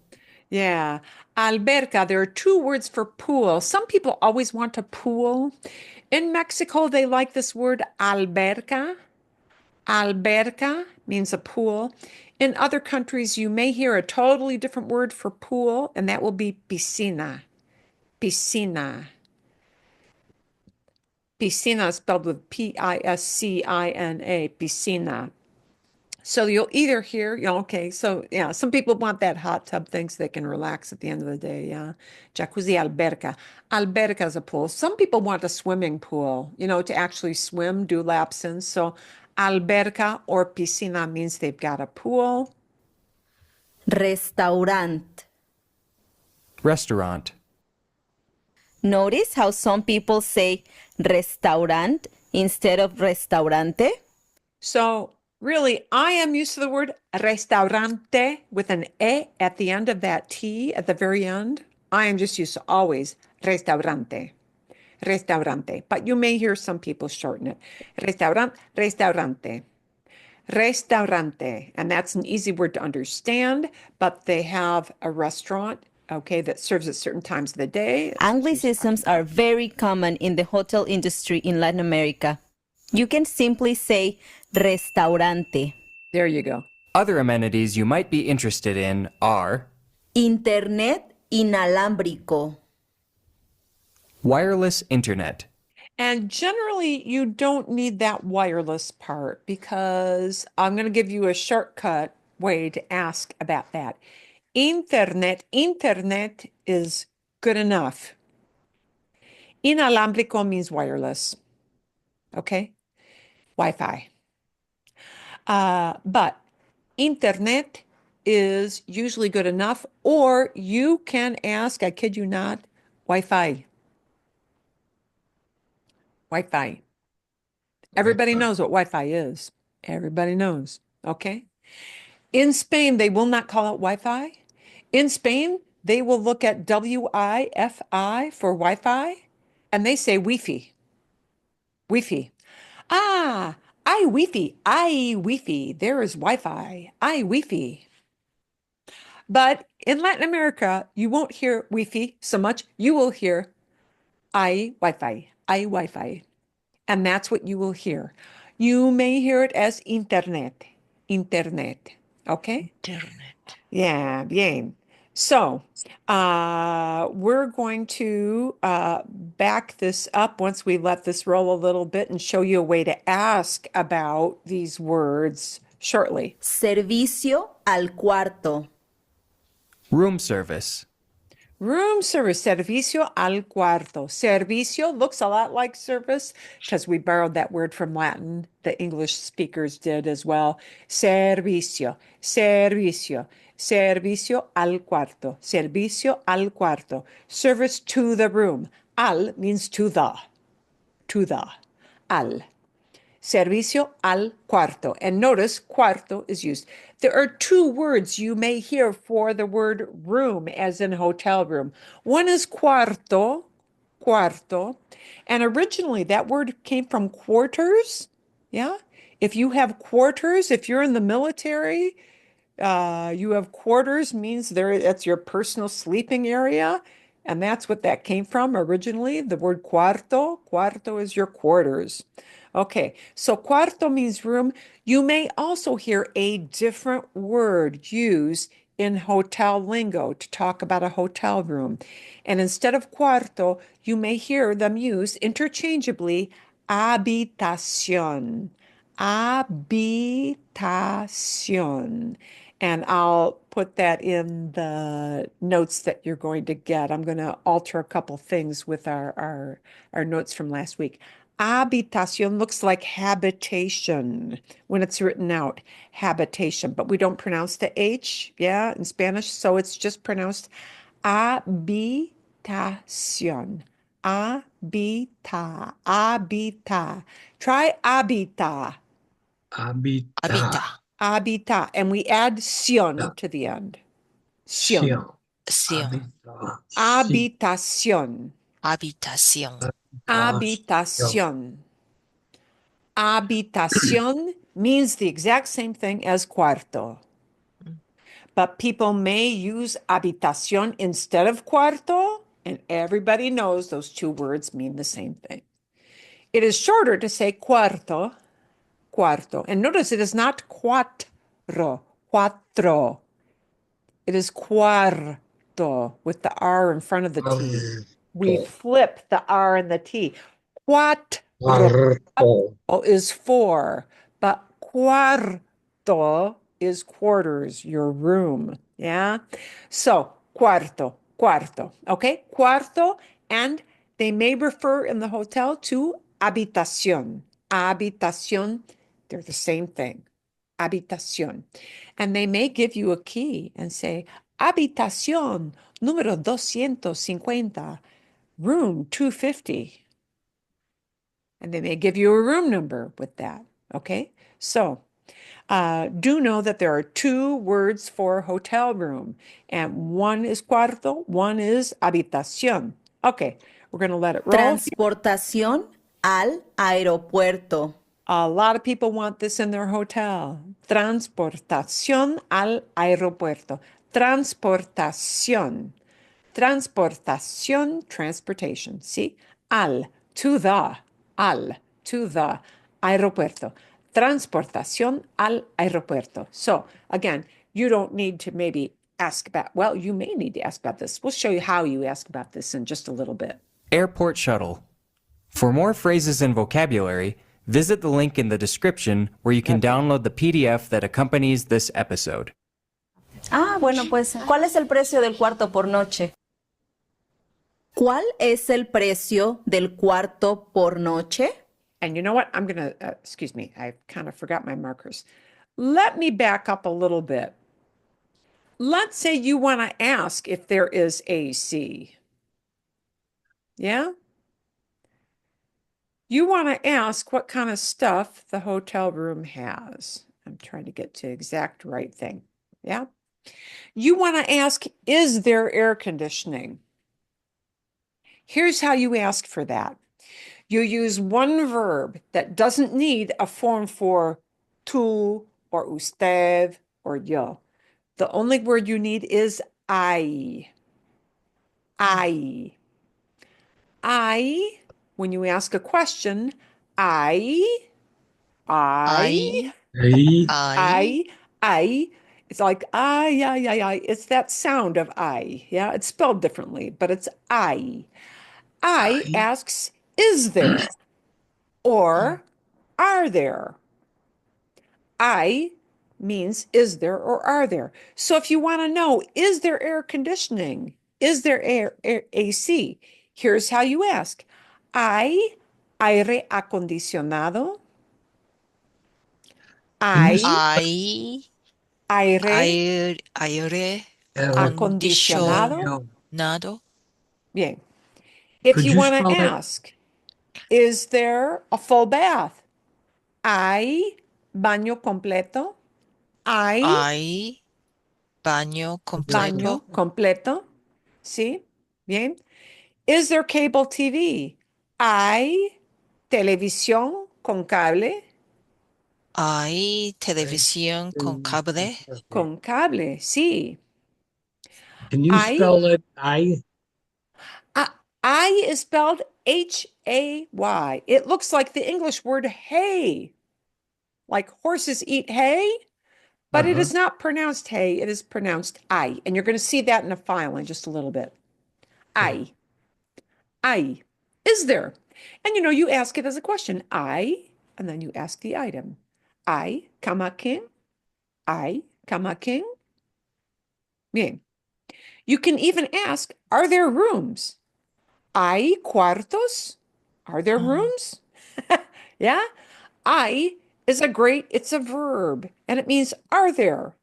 Yeah. Alberca, there are two words for pool. Some people always want a pool. In Mexico, they like this word alberca. Alberca means a pool. In other countries, you may hear a totally different word for pool, and that will be piscina. Piscina. Piscina is spelled with Piscina. Piscina. So you'll either hear, okay, so yeah, some people want that hot tub thing so they can relax at the end of the day. Yeah. Jacuzzi alberca. Alberca is a pool. Some people want a swimming pool, to actually swim, do laps in. So alberca or piscina means they've got a pool. Restaurant. Restaurant. Notice how some people say restaurant instead of restaurante? So really, I am used to the word restaurante with an E at the end of that T at the very end. I am just used to always restaurante. Restaurante. But you may hear some people shorten it. Restaurante. Restaurante. And that's an easy word to understand, but they have a restaurant, okay, that serves at certain times of the day. Anglicisms are very common in the hotel industry in Latin America. You can simply say restaurante. There you go. Other amenities you might be interested in are Internet inalámbrico. wireless internet. And generally, you don't need that wireless part because I'm going to give you a shortcut way to ask about that. Internet is good enough. Inalámbrico means wireless. Okay? Wi-Fi. But internet is usually good enough, or you can ask, I kid you not, Wi-Fi. Wi-Fi. Everybody knows what Wi-Fi is. Everybody knows. Okay. In Spain, they will not call it Wi-Fi. In Spain, they will look at Wi-Fi for Wi-Fi, and they say Wi-Fi. Wi-Fi. Ah, I Wi-Fi. I Wi-Fi. There is Wi-Fi. I Wi-Fi. But in Latin America, you won't hear Wi-Fi so much. You will hear I Wi-Fi. I Wi-Fi. And that's what you will hear. You may hear it as internet. Internet. Okay? Internet. Yeah, bien. So, we're going to back this up once we let this roll a little bit and show you a way to ask about these words shortly. Servicio al cuarto. Room service. Room service, servicio al cuarto. Servicio looks a lot like service because we borrowed that word from Latin. The English speakers did as well. Servicio, servicio, servicio al cuarto, servicio al cuarto. Service to the room. Al means to the, al. Servicio al cuarto. And notice cuarto is used. There are two words you may hear for the word room, as in hotel room. One is cuarto, cuarto. And originally that word came from quarters. Yeah. If you have quarters, if you're in the military, you have quarters means that's your personal sleeping area. And that's what that came from originally. The word cuarto, cuarto is your quarters. Okay, so cuarto means room. You may also hear a different word used in hotel lingo to talk about a hotel room. And instead of cuarto, you may hear them used interchangeably habitación. Habitación. And I'll put that in the notes that you're going to get. I'm going to alter a couple things with our notes from last week. Habitación looks like habitation when it's written out, habitation, but we don't pronounce the H, yeah, in Spanish, so it's just pronounced habitación. Habita, habita. Try habita, Habita. Habita. habita, and we add sion to the end. Sion. Sion. Habitación. Habitación. Habitación. Habitación means the exact same thing as cuarto. But people may use habitación instead of cuarto, and everybody knows those two words mean the same thing. It is shorter to say cuarto, cuarto. And notice it is not cuatro, cuatro. It is cuarto with the R in front of the T. We flip the R and the T. Cuatro Cuarto. is four, but cuarto is quarters, your room. Yeah. So cuarto, cuarto. Okay. Cuarto. And they may refer in the hotel to habitación. Habitación. They're the same thing. Habitación. And they may give you a key and say, habitación número 250, room 250. And they may give you a room number with that. Okay. So do know that there are two words for hotel room, and one is cuarto, one is habitación. Okay. We're going to let it roll. Transportación al aeropuerto. A lot of people want this in their hotel. Transportación al aeropuerto. Transportación. Transportación, transportation. See? Al, to the aeropuerto. Transportación al aeropuerto. So again, you don't need to maybe ask about, well, you may need to ask about this. We'll show you how you ask about this in just a little bit. Airport shuttle. For more phrases and vocabulary, visit the link in the description where you can download the PDF that accompanies this episode. Bueno, pues, ¿cuál es el precio del cuarto por noche? ¿Cuál es el precio del cuarto por noche? And you know what? I'm going to, excuse me, I kind of forgot my markers. Let me back up a little bit. Let's say you want to ask if there is AC. Yeah? You want to ask what kind of stuff the hotel room has. I'm trying to get to exact right thing. Yeah. You want to ask, is there air conditioning? Here's how you ask for that. You use one verb that doesn't need a form for tú or usted or yo. The only word you need is I. I. I, when you ask a question, I, I, I, I, I, it's like I. It's that sound of I. Yeah, it's spelled differently, but it's I. I I, asks, is there? Or are there? I means is there or are there? So if you want to know, is there air conditioning? Is there air AC? Here's how you ask. ¿Hay aire acondicionado? can you ¿Hay spell I, aire aire acondicionado? acondicionado. Bien. If Could you you want to spell that? ask, is there a full bath? ¿Hay baño completo? ¿Hay Hay baño baño completo. completo? ¿Sí? Bien. Is there cable TV? ¿Hay televisión con cable? Hay televisión con cable. Con cable, sí. Can you ¿Hay? spell it? I, I is spelled Hay. It looks like the English word hay, like horses eat hay, but it uh-huh. is not pronounced hay. It is pronounced I. And you're going to see that in a file in just a little bit. I. I. Is there? And you ask it as a question. I, and then you ask the item. I, cama king. I, cama king. Bien. You can even ask, are there rooms? ¿Hay cuartos? Are there rooms? Yeah. I is it's a verb and it means are there?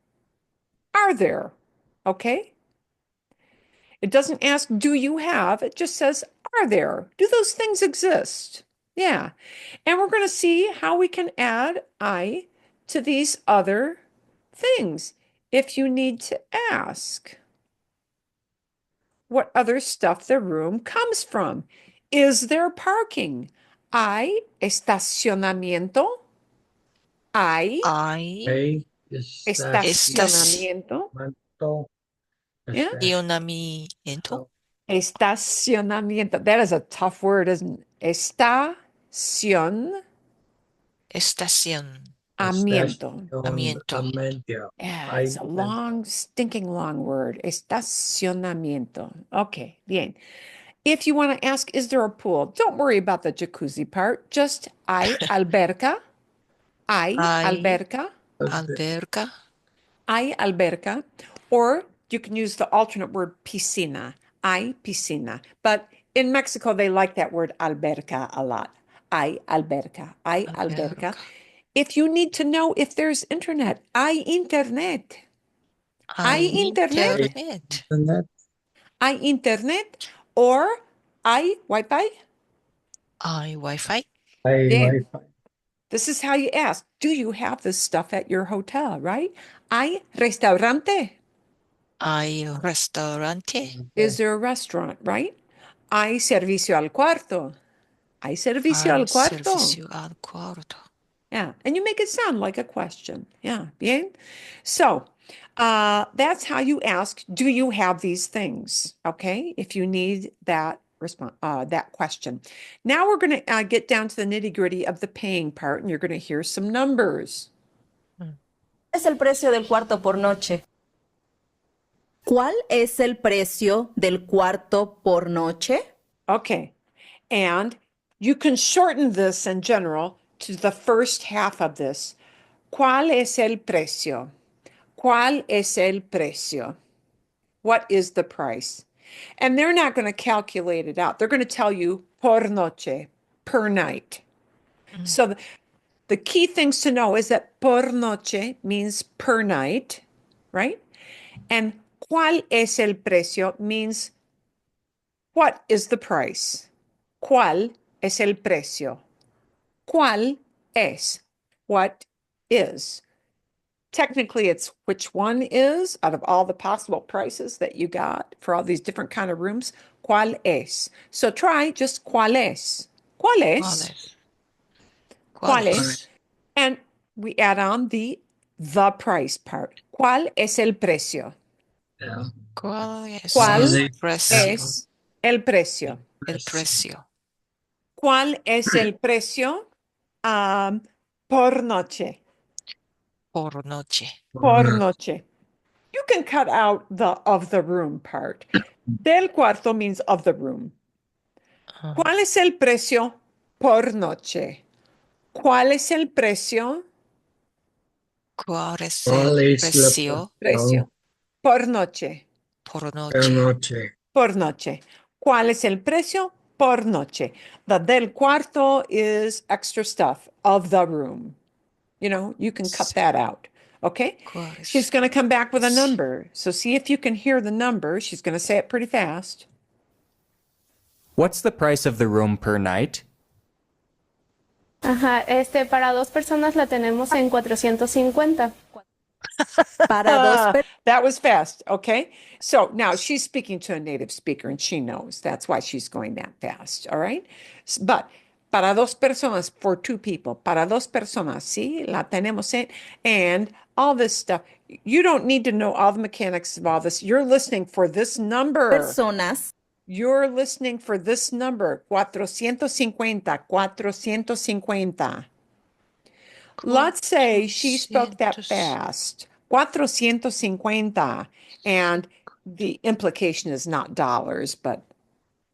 Are there? Okay. It doesn't ask, do you have? It just says, are there? Do those things exist? Yeah. And we're going to see how we can add I to these other things if you need to ask what other stuff the room comes from. Is there parking? ¿Hay estacionamiento? ¿Hay Hay A is estacionamiento? mental Yeah. estacionamiento. Estacionamiento. That is a tough word, isn't it? Estacionamiento. Estacionamiento. Yeah, I it's a long, stinking long word. Estacionamiento. Okay, bien. If you want to ask, is there a pool? Don't worry about the jacuzzi part. Just hay alberca. Hay Hay alberca. alberca. Hay alberca. Or you can use the alternate word piscina. Hay piscina. But in Mexico, they like that word alberca a lot. Hay alberca. Hay alberca. Alberca. If you need to know if there's internet, hay internet. Hay Hay internet. internet. internet. Hay internet. Or hay Wi-Fi. Hay Wi-Fi. I Bien. Wi-Fi. This is how you ask. Do you have this stuff at your hotel, right? Hay restaurante. Hay restaurante. Is there a restaurant, right? Hay servicio al cuarto. Hay servicio Hay al cuarto. servicio al cuarto. Yeah. And you make it sound like a question. Yeah. Bien. So that's how you ask, do you have these things? Okay. If you need that response, that question. Now we're going to get down to the nitty gritty of the paying part, and you're going to hear some numbers. ¿Cuál es el precio del cuarto por noche? ¿Cuál es el precio del cuarto por noche? Okay. And you can shorten this in general to the first half of this. ¿Cuál es el precio? ¿Cuál es el precio? What is the price? And they're not going to calculate it out. They're going to tell you por noche, per night. So the key things to know is that por noche means per night, right? And ¿cuál es el precio means what is the price? ¿Cuál es el precio? ¿Cuál es? What is? Technically, it's which one is out of all the possible prices that you got for all these different kind of rooms. ¿Cuál es? So try just ¿cuál es? ¿Cuál es? ¿Cuál es? And we add on the price part. ¿Cuál es el precio? Yeah. ¿Cuál es ¿Cuál el precio? es el precio? El precio. ¿Cuál es el precio por noche? Por noche. Por noche. You can cut out the of the room part. Del cuarto means of the room. Ah, ¿Cuál es el precio por noche? ¿Cuál es el precio? ¿Cuál es ¿Cuál el es la precio Precio por noche. por per noche? noche? Por noche. ¿Cuál es el precio por noche? The del cuarto is extra stuff of the room. You know, you can cut that out. Okay? ¿Cuál es? She's going to come back with a number. So see if you can hear the number. She's going to say it pretty fast. What's the price of the room per night? Ajá, para 2 personas la tenemos en 450. Para dos That was fast. Okay. So now she's speaking to a native speaker and she knows that's why she's going that fast. All right. But para dos personas, for 2 people, para dos personas, sí, la tenemos en, and all this stuff. You don't need to know all the mechanics of all this. You're listening for this number. personas, You're listening for this number, 450, 450. Let's say she spoke that 400. fast, 450, and the implication is not dollars, but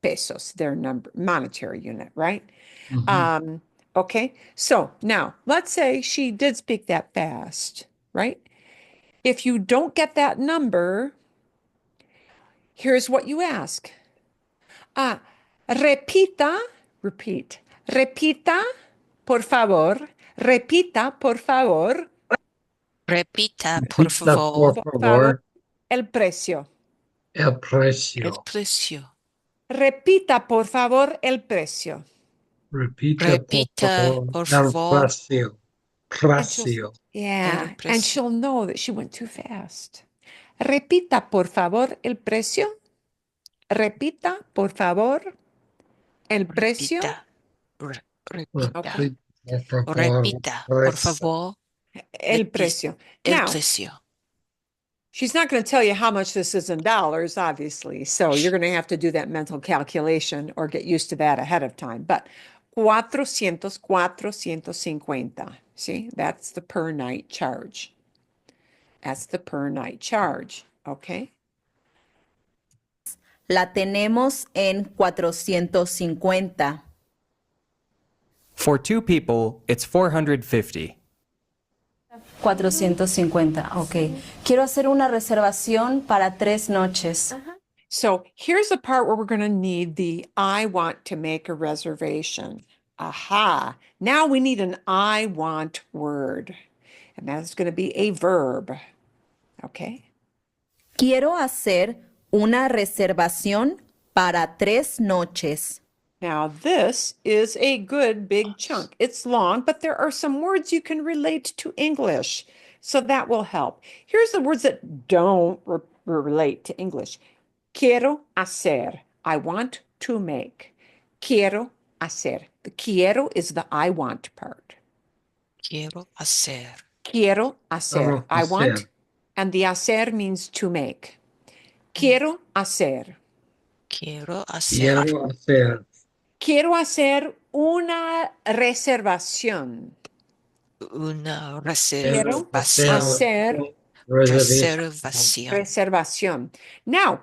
pesos, their number, monetary unit, right? Mhm. Okay, so now let's say she did speak that fast, right? If you don't get that number, here's what you ask. Repita, repeat, repita, por favor, repita, por favor, Repita, por Repita, favor, por favor, el precio. el el precio. precio. Repita, por favor, el precio. Repita, Repita, por el favor, precio. And she'll, Precio. yeah, el and precio. she'll know that she went too fast. Repita, por favor, el precio. Repita, por favor, el precio. Repita. Repita. Okay. Repita, por favor, Repita, por precio. favor, El precio. el Now, precio. she's not going to tell you how much this is in dollars, obviously. So you're going to have to do that mental calculation or get used to that ahead of time. But 450. See, that's the per night charge. That's the per night charge. Okay. la tenemos en 450. For 2 people, it's 450. 450, ok. Quiero hacer una reservación para 3 noches. So here's the part where we're going to need the I want to make a reservation. Aha. Now we need an I want word. And that's going to be a verb. Okay. Quiero hacer una reservación para 3 noches. Now, this is a good big chunk. It's long, but there are some words you can relate to English, so that will help. Here's the words that don't relate to English. Quiero hacer. I want to make. Quiero hacer. The quiero is the I want part. Quiero hacer. Quiero hacer. I want, hacer. and the hacer means to make. Quiero hacer. Quiero hacer. Quiero hacer. Quiero hacer una reservación. Una Quiero reservación. hacer Reservación. reservación. Now,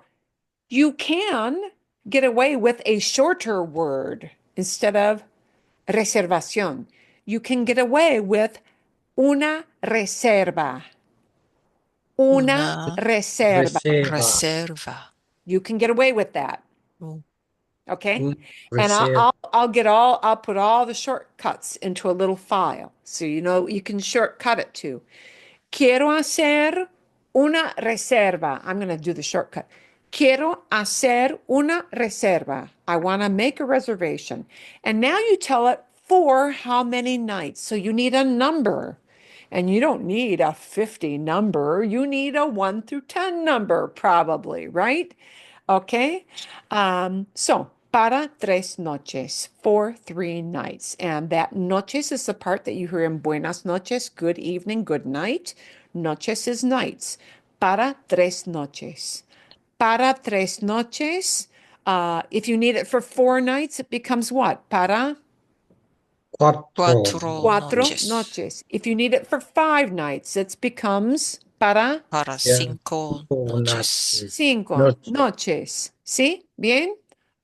you can get away with a shorter word instead of reservación. You can get away with una reserva. Una Una reserva. reserva. You can get away with that. Un- Okay. Un And reserva. I'll put all the shortcuts into a little file. So you know you can shortcut it too. Quiero hacer una reserva. I'm going to do the shortcut. Quiero hacer una reserva. I want to make a reservation. And now you tell it for how many nights? So you need a number. And you don't need a 50 number. You need a 1 through 10 number, probably, right? Okay. So, para 3 noches, for 3 nights. And that noches is the part that you hear in buenas noches, good evening, good night. Noches is nights. Para 3 noches. Para 3 noches. If you need it for 4 nights, it becomes what? Para Cuatro. cuatro noches. noches. If you need it for 5 nights, it becomes para Para Yeah. 5 Cinco noches. cinco Noches. noches. ¿Sí? Bien?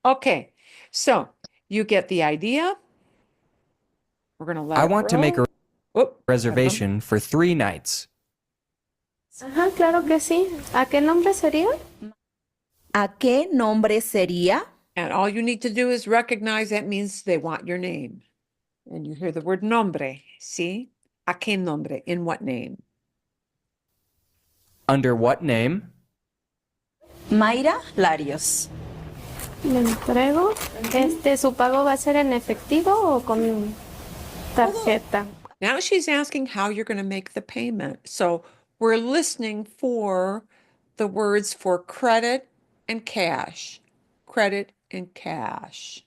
Okay. So you get the idea. We're going to let I it want to make a Oop, reservation for 3 nights. Ajá, claro que sí. ¿A qué nombre sería? ¿A qué nombre sería? and all you need to do is recognize that means they want your name. And you hear the word nombre. ¿Sí? ¿A qué nombre? In what name? Under what name? Mayra Larios. Le entrego. ¿Su pago va a ser en efectivo o con tarjeta? Now she's asking how you're going to make the payment. So we're listening for the words for credit and cash. Credit and cash.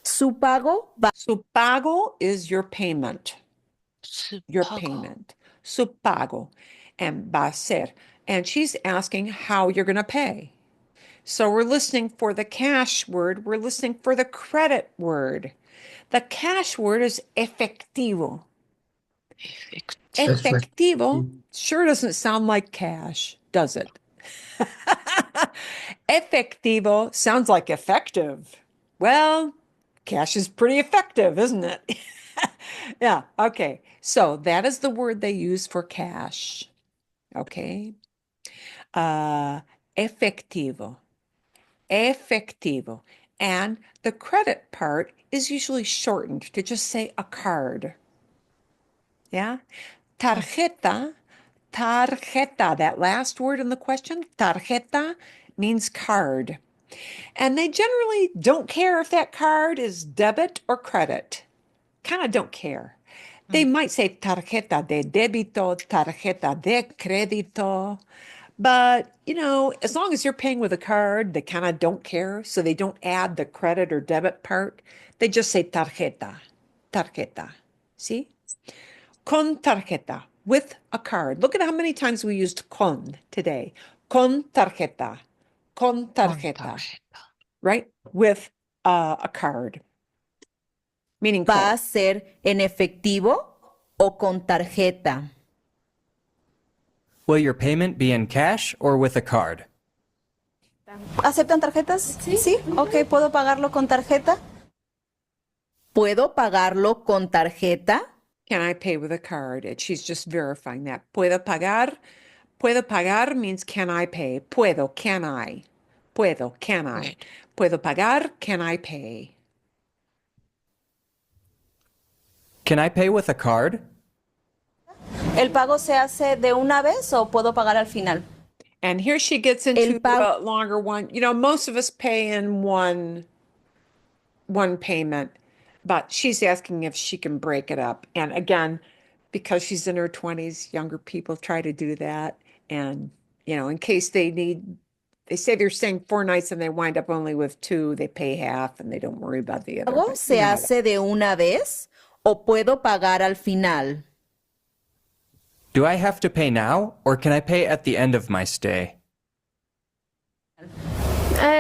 Su pago va Su pago is your payment. Su Your pago. payment. Su pago. And va a ser. And she's asking how you're going to pay. So we're listening for the cash word. We're listening for the credit word. The cash word is efectivo. Efectivo sure doesn't sound like cash, does it? Efectivo sounds like effective. Well, cash is pretty effective, isn't it? Yeah, okay. So that is the word they use for cash. Okay. Efectivo. Efectivo. And the credit part is usually shortened to just say a card. Yeah. Tarjeta, tarjeta, that last word in the question, tarjeta means card. And they generally don't care if that card is debit or credit. Kind of don't care. They might say tarjeta de débito, tarjeta de crédito. But, as long as you're paying with a card, they kind of don't care. So they don't add the credit or debit part. They just say tarjeta, tarjeta. See? Con tarjeta, with a card. Look at how many times we used con today. Con tarjeta, con tarjeta, right? With a card, meaning va con. a ser en efectivo o con tarjeta. Will your payment be in cash or with a card? ¿Aceptan tarjetas? Sí. Ok, ¿puedo pagarlo con tarjeta? ¿Puedo pagarlo con tarjeta? Can I pay with a card? And she's just verifying that. Puedo pagar. Puedo pagar means can I pay? Puedo, can I? Puedo, can I? Right. Puedo pagar, can I pay? Can I pay with a card? ¿El pago se hace de una vez o puedo pagar al final? And here she gets into pago- a longer one. Most of us pay in one payment, but she's asking if she can break it up. And again, because she's in her 20s, younger people try to do that. And, in case they say they're staying 4 nights and they wind up only with 2, they pay half and they don't worry about the other. ¿El pago But se hace de una vez o puedo pagar al final? Do I have to pay now or can I pay at the end of my stay?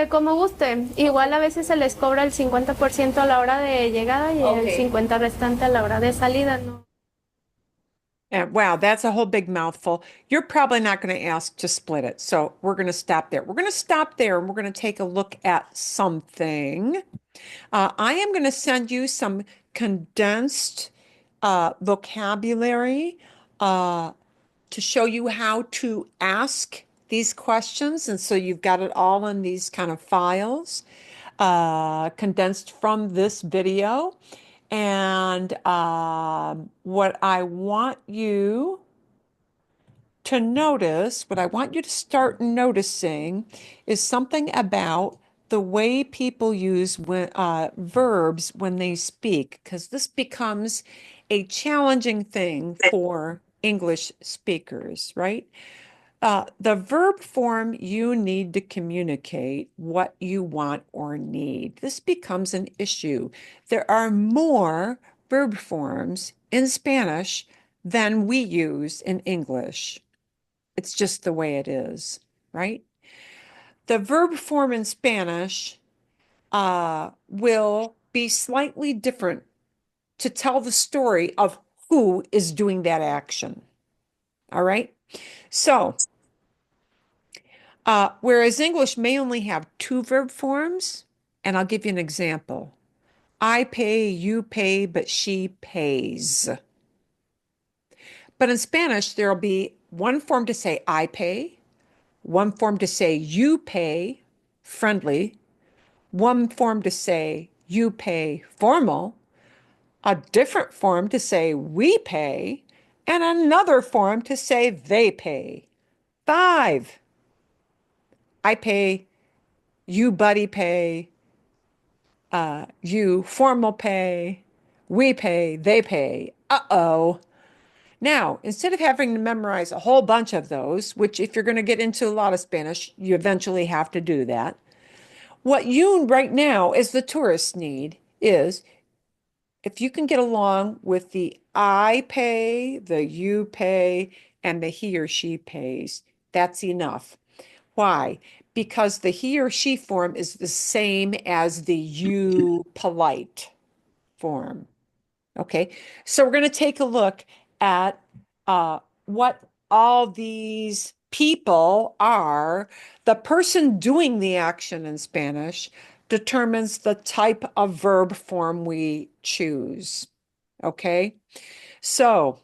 Como guste. Igual a veces se les cobra el 50% a la hora de llegada y el 50% restante a la hora de salida, ¿no? And wow, that's a whole big mouthful. You're probably not going to ask to split it. So we're going to stop there. We're going to stop there and we're going to take a look at something. I am going to send you some condensed vocabulary to show you how to ask these questions. And so you've got it all in these kind of files condensed from this video. And what I want you to notice, what I want you to start noticing is something about the way people use verbs when they speak, because this becomes a challenging thing for English speakers, right? The verb form, you need to communicate what you want or need. This becomes an issue. There are more verb forms in Spanish than we use in English. It's just the way it is, right? The verb form in Spanish will be slightly different to tell the story of who is doing that action. All right? So, whereas English may only have two verb forms, and I'll give you an example. I pay, you pay, but she pays. But in Spanish, there'll be one form to say I pay, one form to say you pay, friendly, one form to say you pay, formal, a different form to say we pay, and another form to say they pay. 5. I pay, you buddy pay, you formal pay, we pay, they pay. Uh-oh. Now, instead of having to memorize a whole bunch of those, which if you're going to get into a lot of Spanish, you eventually have to do that. What you right now, as the tourists, need is if you can get along with the I pay, the you pay, and the he or she pays, that's enough. Why? Because the he or she form is the same as the you polite form. Okay, so we're going to take a look at what all these people are. The person doing the action in Spanish determines the type of verb form we choose. Okay, so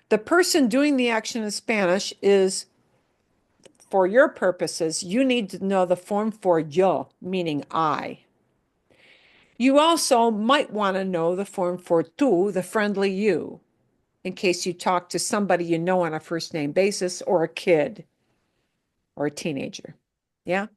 the person doing the action in Spanish is, for your purposes, you need to know the form for yo, meaning I. You also might want to know the form for tú, the friendly you, in case you talk to somebody you know on a first name basis or a kid or a teenager. Yeah.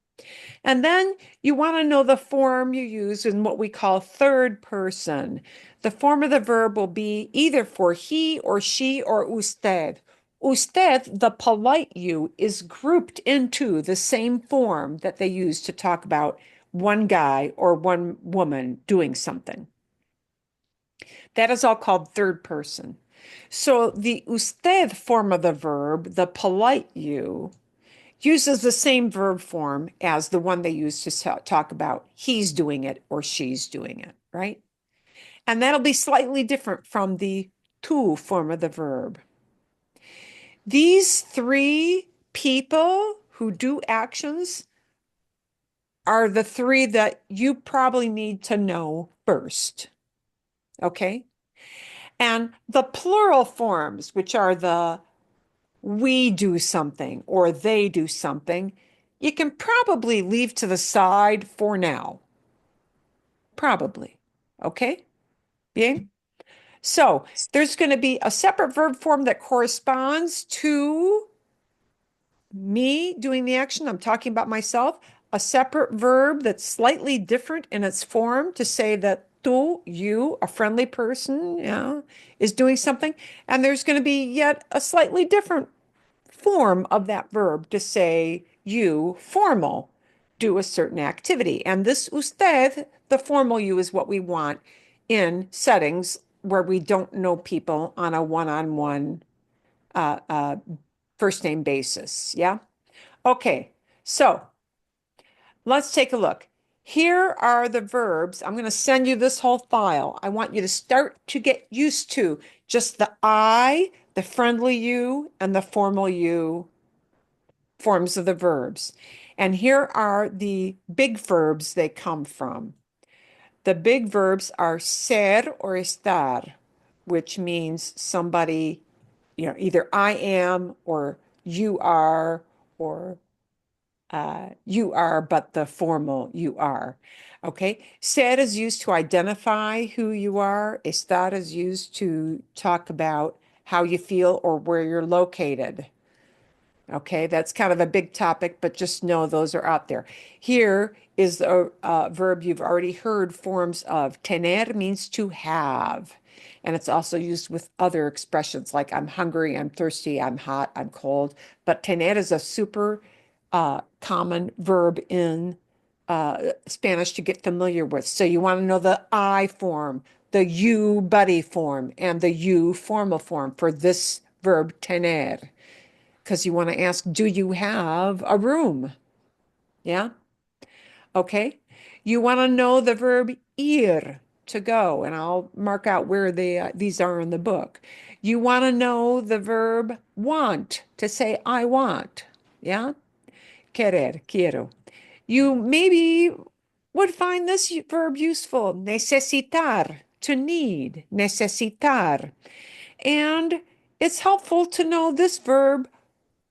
And then you want to know the form you use in what we call third person. The form of the verb will be either for he or she or usted. Usted, the polite you, is grouped into the same form that they use to talk about one guy or one woman doing something. That is all called third person. So the usted form of the verb, the polite you, uses the same verb form as the one they use to talk about he's doing it or she's doing it, right? And that'll be slightly different from the tú form of the verb. These three people who do actions are the three that you probably need to know first, okay? And the plural forms, which are the we do something or they do something, you can probably leave to the side for now. Probably. Okay? Bien? So there's going to be a separate verb form that corresponds to me doing the action. I'm talking about myself. A separate verb that's slightly different in its form to say that tú, you, a friendly person, yeah, is doing something. And there's going to be yet a slightly different form of that verb to say you, formal, do a certain activity. And this usted, the formal you, is what we want in settings where we don't know people on a one-on-one first name basis. Yeah. Okay. So let's take a look. Here are the verbs. I'm going to send you this whole file. I want you to start to get used to just the I, the friendly you, and the formal you forms of the verbs. And here are the big verbs they come from. The big verbs are ser or estar, which means somebody, either I am or you are, or you are, but the formal you are. Okay. Ser is used to identify who you are. Estar is used to talk about how you feel or where you're located. Okay, that's kind of a big topic, but just know those are out there. Here is the verb you've already heard forms of. Tener means to have, and it's also used with other expressions like I'm hungry, I'm thirsty, I'm hot, I'm cold. But tener is a super common verb in Spanish to get familiar with. So you want to know the I form, the you buddy form, and the you formal form for this verb tener. Because you want to ask, do you have a room? Yeah. Okay. You want to know the verb ir, to go, and I'll mark out where these are in the book. You want to know the verb want, to say I want. Yeah. Querer, quiero. You maybe would find this verb useful. Necesitar, to need. Necesitar. And it's helpful to know this verb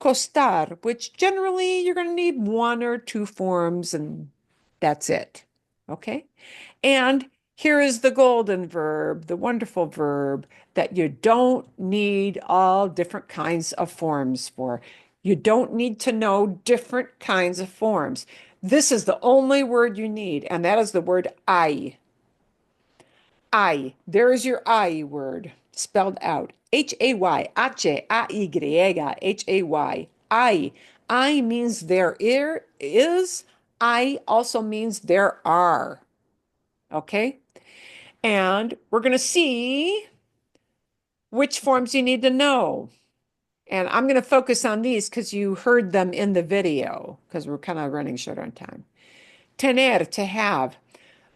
costar, which generally you're going to need one or two forms and that's it. Okay. And here is the golden verb, the wonderful verb that you don't need all different kinds of forms for. You don't need to know different kinds of forms. This is the only word you need, and that is the word I. I. There is your I word spelled out. Hay, H-A-Y, H-A-Y. I. I means there is. I also means there are. Okay? And we're going to see which forms you need to know. And I'm going to focus on these because you heard them in the video because we're kind of running short on time. Tener, to have.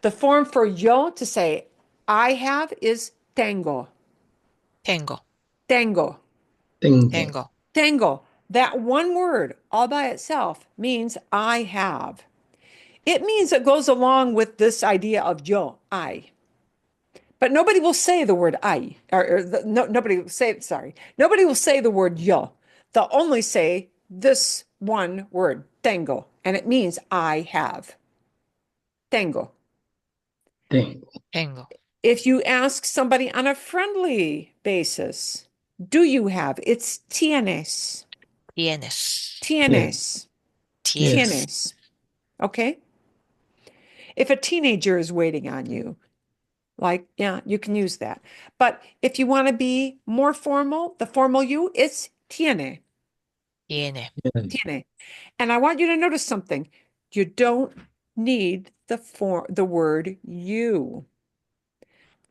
The form for yo, to say I have, is tengo. Tengo. Tengo. Tengo. Tengo. Tengo. That one word all by itself means I have. It means it goes along with this idea of yo, I. But nobody will say the word I, no, nobody will say it, sorry. Nobody will say the word yo. They'll only say this one word, tengo, and it means I have. Tengo. Tengo. Tengo. If you ask somebody on a friendly basis, do you have? It's tienes. Tienes. Tienes. Tienes. Tienes. Okay? If a teenager is waiting on you, like, yeah, you can use that. But if you want to be more formal, the formal you, it's tiene. Tiene. Tiene. And I want you to notice something. You don't need the word you.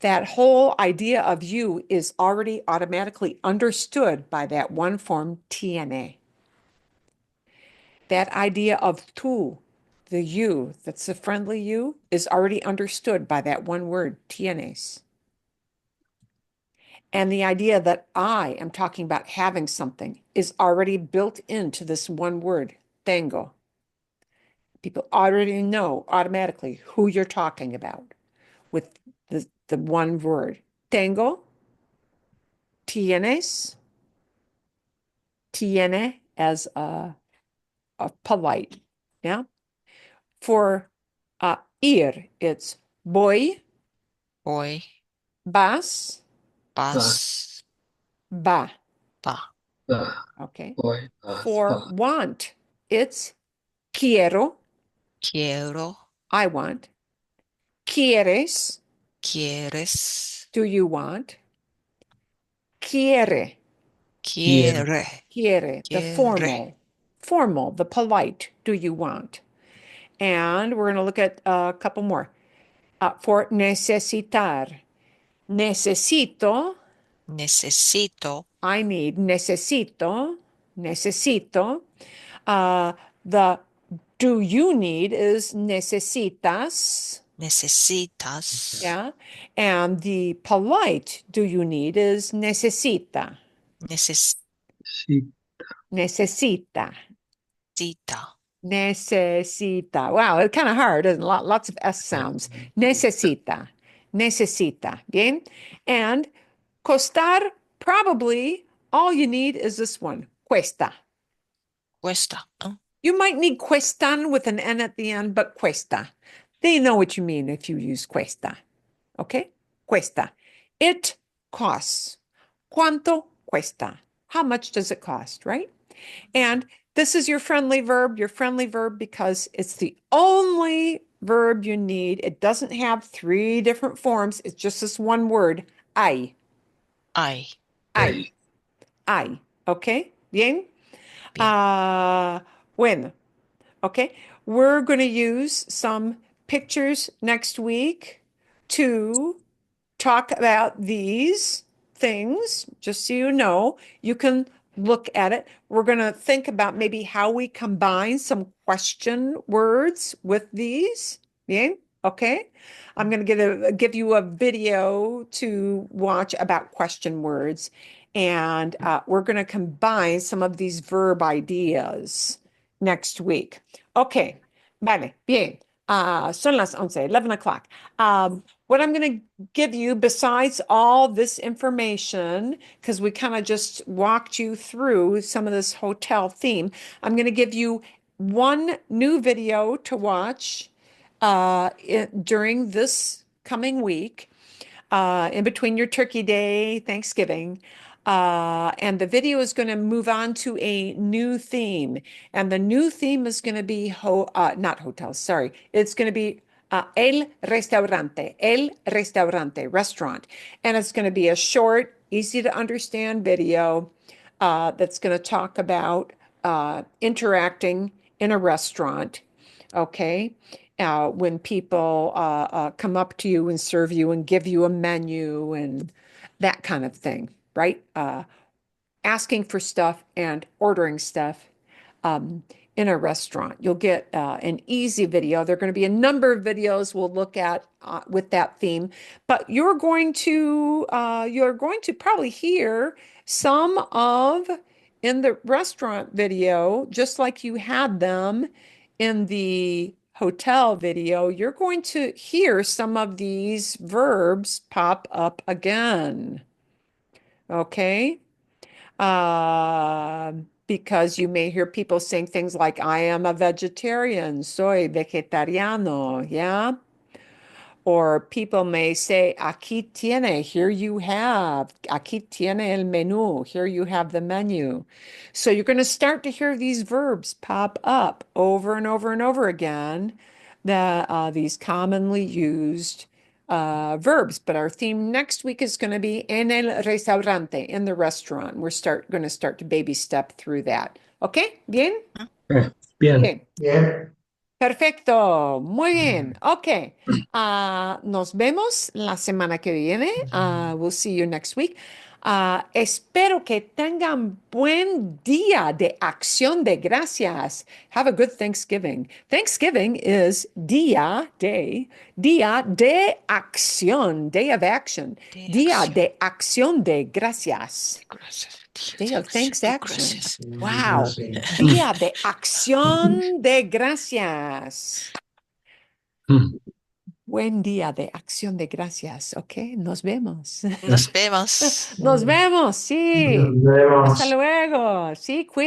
That whole idea of you is already automatically understood by that one form, tiene. That idea of tú, the you, that's the friendly you, is already understood by that one word, tienes. And the idea that I am talking about having something is already built into this one word, tengo. People already know automatically who you're talking about with the one word. Tengo, tienes, tiene as a polite. Yeah. For ir, it's voy, Voy. vas, Vas. va. Va. Okay. Voy. For want, it's quiero, Quiero. I want. Quieres, Quieres. do you want? Quiere, Quiere. quiere, the Quiere. formal, the polite, do you want? And we're going to look at a couple more. For necesitar, necesito, Necesito. I need, necesito, necesito. The do you need is necesitas. Necesitas. Yeah. And the polite do you need is necesita. Necesita. Sí. Necesita. Necesita. Wow, it's kind of hard, isn't it? Lots of S sounds. Necesita. Necesita. Bien. And costar, probably all you need is this one. Cuesta. Cuesta. ¿No? You might need cuestan with an N at the end, but cuesta. They know what you mean if you use cuesta. Okay? Cuesta. It costs. ¿Cuánto cuesta? How much does it cost, right? And this is your friendly verb because it's the only verb you need. It doesn't have 3 different forms. It's just this one word, hay. Ay. Hay. Hay. ¿Ok? Bien. Bien. Bueno. Okay. We're going to use some pictures next week to talk about these things, just so you know. You can look at it. We're going to think about maybe how we combine some question words with these. Bien? Okay. I'm going to give you a video to watch about question words, and we're going to combine some of these verb ideas next week. Okay. Vale. Bien. Son las 11 o'clock. What I'm going to give you, besides all this information, because we kind of just walked you through some of this hotel theme, I'm going to give you one new video to watch during this coming week, in between your Turkey Day, Thanksgiving. And the video is going to move on to a new theme. And the new theme is going to be, not hotels, sorry. It's going to be el restaurante, restaurant. And it's going to be a short, easy to understand video that's going to talk about interacting in a restaurant. Okay. When people come up to you and serve you and give you a menu and that kind of thing, right? Asking for stuff and ordering stuff in a restaurant. You'll get an easy video. There are going to be a number of videos we'll look at with that theme, but you're going to probably hear some of in the restaurant video, just like you had them in the hotel video. You're going to hear some of these verbs pop up again. Okay? Because you may hear people saying things like, I am a vegetarian, soy vegetariano, yeah? Or people may say, aquí tiene, here you have, aquí tiene el menú, here you have the menu. So you're going to start to hear these verbs pop up over and over and over again, these commonly used verbs. But our theme next week is going to be en el restaurante, in the restaurant. We're going to start to baby step through that. ¿Ok? ¿Bien? Bien. Bien. Perfecto, muy bien. Ok. Nos vemos la semana que viene. We'll see you next week. Espero que tengan buen día de acción de gracias. Have a good Thanksgiving. Thanksgiving is día de acción, day of action. Día de acción de gracias. Gracias. Day of thanks action. Gracias. Wow. Día de acción de gracias. Buen día de acción de gracias. Ok, nos vemos. Nos vemos. Nos vemos, sí. Nos vemos. Hasta luego. Sí, cuídate.